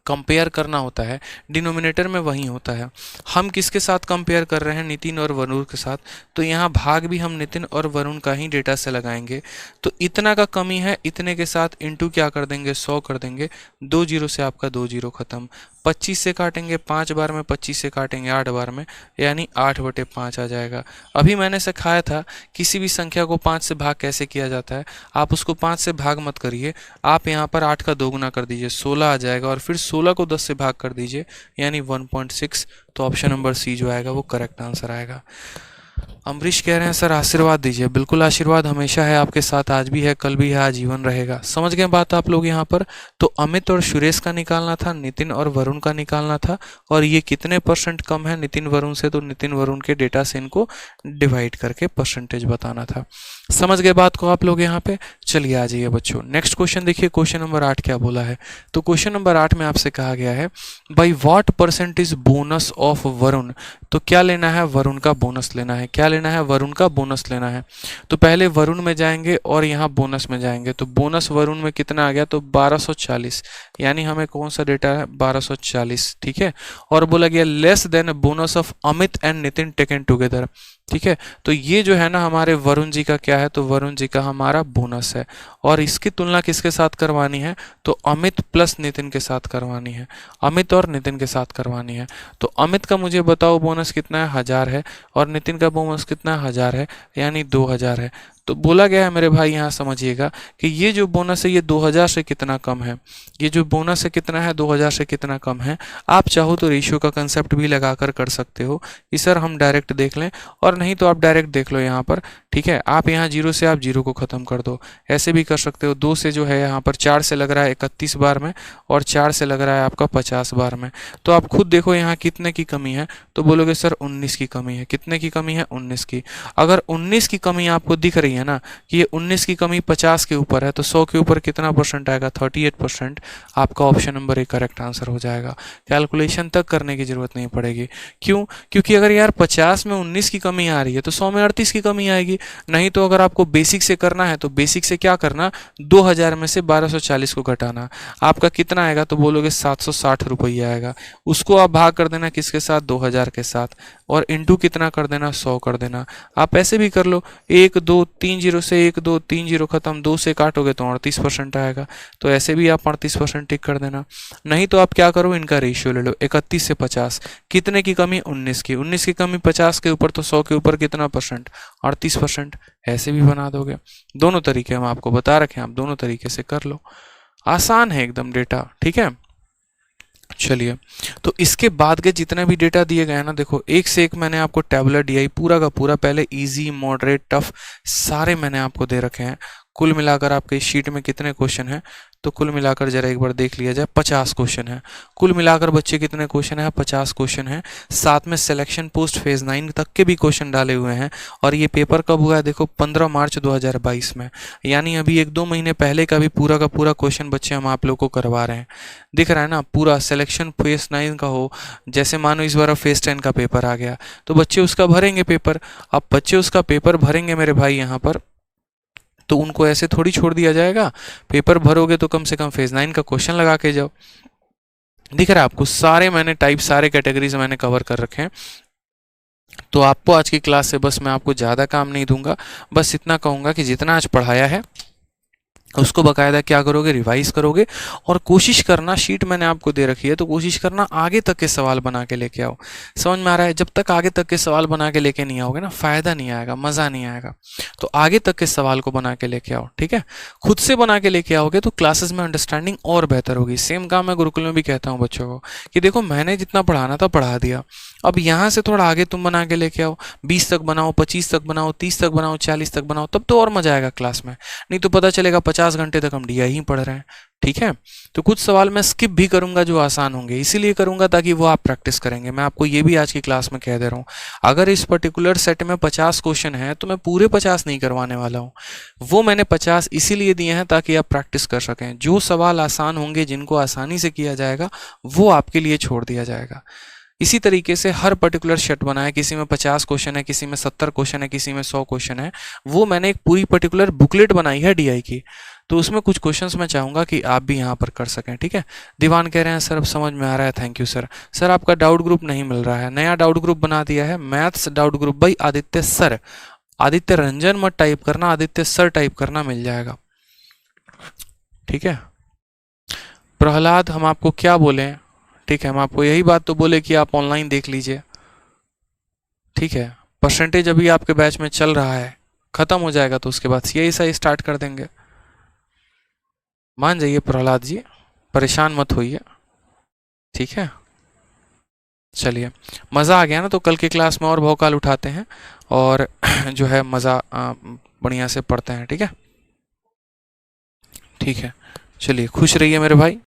Speaker 1: कंपेयर करना होता है, डिनोमिनेटर में वही होता है। हम किसके साथ कंपेयर कर रहे हैं? नितिन और वरुण के साथ। तो यहाँ भाग भी हम नितिन और वरुण का ही डेटा से लगाएंगे। तो इतना का कमी है, इतने के साथ इंटू क्या कर देंगे? 100 कर देंगे। 2 जीरो से आपका 2 जीरो खत्म। 25 से काटेंगे 5 बार में, 25 से काटेंगे 8 बार में, यानी 8/5 आ जाएगा। अभी मैंने सिखाया था किसी भी संख्या को 5 से भाग कैसे किया जाता है। आप उसको 5 से भाग मत करिए, आप यहाँ पर 8 का दोगुना कर दीजिए, 16 आ जाएगा, और फिर 16 को 10 से भाग कर दीजिए, यानी 1.6। तो ऑप्शन नंबर सी जो आएगा वो करेक्ट आंसर आएगा। अमरीश कह रहे हैं सर आशीर्वाद दीजिए। बिल्कुल, आशीर्वाद हमेशा है आपके साथ, आज भी है, कल भी है, आजीवन रहेगा। समझ गए बात आप लोग यहाँ पर? तो अमित और सुरेश का निकालना था, नितिन और वरुण का निकालना था, और ये कितने % कम है नितिन वरुण से, तो नितिन वरुण के डेटा से इनको डिवाइड करके % बताना था। समझ गए बात को आप लोग यहाँ पे? चलिए आ जाइए बच्चों, नेक्स्ट क्वेश्चन देखिए। क्वेश्चन नंबर 8 क्या बोला है? तो क्वेश्चन नंबर 8 में आपसे कहा गया है by what % bonus of Varun. तो क्या लेना है? वरुण का बोनस लेना है। क्या लेना है? वरुण का बोनस लेना है। तो पहले वरुण में जाएंगे और यहाँ बोनस में जाएंगे। तो बोनस वरुण में कितना आ गया? तो 1240, यानी हमें कौन सा डेटा है? 1240। ठीक है, और बोला गया less than bonus of Amit and Nitin taken together. ठीक है, तो ये जो है ना हमारे वरुण जी का क्या है? तो वरुण जी का हमारा बोनस है, और इसकी तुलना किसके साथ करवानी है? तो अमित प्लस नितिन के साथ करवानी है, अमित और नितिन के साथ करवानी है। तो अमित का मुझे बताओ बोनस कितना है? 1000 है, और नितिन का बोनस कितना है? 1000 है, यानी 2000 है। तो बोला गया है मेरे भाई, यहाँ समझिएगा कि ये जो बोनस है ये 2000 से कितना कम है। ये जो बोनस है कितना है? 2000 से कितना कम है। आप चाहो तो रेशियो का कंसेप्ट भी लगाकर कर सकते हो कि सर हम डायरेक्ट देख लें, और नहीं तो आप डायरेक्ट देख लो यहाँ पर। ठीक है, आप यहाँ 0 से आप 0 को ख़त्म कर दो, ऐसे भी कर सकते हो। 2 से जो है यहाँ पर 4 से लग रहा है 31 बार में, और 4 से लग रहा है आपका 50 बार में। तो आप खुद देखो यहाँ कितने की कमी है। तो बोलोगे सर 19 की कमी है। कितने की कमी है? 19 की। अगर 19 की कमी आपको दिख रही है ना कि ये 19 की कमी 50 के ऊपर है, तो 100 के ऊपर कितना % आएगा? 38%। आपका option number A correct answer हो जाएगा। कैलकुलेशन तक करने की जरूरत नहीं पड़ेगी। क्यों? क्योंकि अगर यार 50 में 19 की कमी आ रही है तो 100 में 38 की कमी आएगी। नहीं तो अगर आपको बेसिक से करना है तो बेसिक से क्या करना? 2000 में से 1240 को घटाना। आपका कितना आएगा? तो बोलोगे 760 रुपये आएगा। उसको आप भाग कर देना किसके साथ? 2000 के साथ, और इंटू कितना कर देना? 100 कर देना। आप ऐसे भी कर लो, 1 2 3 0 से 1 2 3 0 खत्म, 2 से काटोगे तो 38% आएगा। तो ऐसे भी आप 38% टिक कर देना। नहीं तो आप क्या करो, इनका रेशियो ले लो, 31 से 50। कितने की कमी? 19 की। 19 की कमी 50 के ऊपर, तो 100 के ऊपर कितना %? 38%। ऐसे भी बना दोगे। दोनों तरीके हम आपको बता रखे हैं, आप दोनों तरीके से कर लो। आसान है एकदम डेटा। ठीक है, चलिए, तो इसके बाद के जितने भी डेटा दिए गए हैं ना, देखो एक से एक मैंने आपको टैबुलर DI पूरा का पूरा, पहले इजी, मॉडरेट, टफ सारे मैंने आपको दे रखे हैं। कुल मिलाकर आपके शीट में कितने क्वेश्चन हैं? तो कुल मिलाकर जरा एक बार देख लिया जाए, 50 क्वेश्चन है। कुल मिलाकर बच्चे कितने क्वेश्चन है? 50 क्वेश्चन है। साथ में सिलेक्शन पोस्ट फेज 9 तक के भी क्वेश्चन डाले हुए हैं। और ये पेपर कब हुआ है? देखो 15 मार्च 2022 में, यानी अभी 1-2 महीने पहले का भी पूरा का पूरा क्वेश्चन बच्चे हम आप लोग को करवा रहे हैं। दिख रहा है ना, पूरा सिलेक्शन फेज 9 का हो। जैसे मानो इस बार फेज 10 का पेपर आ गया तो बच्चे उसका भरेंगे पेपर। अब बच्चे उसका पेपर भरेंगे मेरे भाई यहाँ पर, तो उनको ऐसे थोड़ी छोड़ दिया जाएगा। पेपर भरोगे तो कम से कम फेज 9 का क्वेश्चन लगा के जाओ। दिख रहा है आपको? सारे मैंने टाइप, सारे कैटेगरीज मैंने कवर कर रखे हैं। तो आपको आज की क्लास से बस मैं आपको ज़्यादा काम नहीं दूंगा, बस इतना कहूँगा कि जितना आज पढ़ाया है उसको बकायदा क्या करोगे? रिवाइज करोगे, और कोशिश करना, शीट मैंने आपको दे रखी है तो कोशिश करना आगे तक के सवाल बना के लेके आओ। समझ में आ रहा है? जब तक आगे तक के सवाल बना के लेके नहीं आओगे ना, फायदा नहीं आएगा, मज़ा नहीं आएगा। तो आगे तक के सवाल को बना के लेके आओ। ठीक है, खुद से बना के लेके आओगे तो क्लासेस में अंडरस्टैंडिंग और बेहतर होगी। सेम काम मैं गुरुकुल में भी कहता हूँ बच्चों को कि देखो मैंने जितना पढ़ाना था पढ़ा दिया, अब यहाँ से थोड़ा आगे तुम बना के लेके आओ, 20 तक बनाओ, 25 तक बनाओ, 30 तक बनाओ, 40 तक बनाओ, तब तो और मजा आएगा क्लास में। नहीं तो पता चलेगा 50 घंटे तक हम डीआई ही पढ़ रहे हैं। ठीक है, तो कुछ सवाल मैं स्किप भी करूंगा जो आसान होंगे, इसीलिए करूंगा ताकि वो आप प्रैक्टिस करेंगे। मैं आपको ये भी आज की क्लास में कह दे रहा हूँ, अगर इस पर्टिकुलर सेट में 50 क्वेश्चन है तो मैं पूरे 50 नहीं करवाने वाला हूँ। वो मैंने 50 इसीलिए दिए हैं ताकि आप प्रैक्टिस कर सकें। जो सवाल आसान होंगे, जिनको आसानी से किया जाएगा, वो आपके लिए छोड़ दिया जाएगा। इसी तरीके से हर पर्टिकुलर सेट बनाया, किसी में 50 क्वेश्चन है, किसी में 70 क्वेश्चन है, किसी में 100 क्वेश्चन है। वो मैंने एक पूरी पर्टिकुलर बुकलेट बनाई है डीआई की, तो उसमें कुछ क्वेश्चंस मैं चाहूंगा कि आप भी यहाँ पर कर सकें। ठीक है, दीवान कह रहे हैं सर अब समझ में आ रहा है, थैंक यू सर। सर आपका डाउट ग्रुप नहीं मिल रहा है, नया डाउट ग्रुप बना दिया है, maths doubt group by Aditya sir. Aditya Ranjan मत टाइप करना, आदित्य सर टाइप करना, मिल जाएगा। ठीक है, प्रहलाद हम आपको क्या बोले? ठीक है, हम आपको यही बात तो बोले कि आप ऑनलाइन देख लीजिए। ठीक है, परसेंटेज अभी आपके बैच में चल रहा है, खत्म हो जाएगा तो उसके बाद सीआईएसआई स्टार्ट कर देंगे। मान जाइए प्रहलाद जी, परेशान मत होइए। ठीक है, चलिए, मज़ा आ गया ना? तो कल की क्लास में और भौकाल उठाते हैं और जो है मज़ा बढ़िया से पढ़ते हैं। ठीक है, ठीक है, चलिए खुश रहिए मेरे भाई।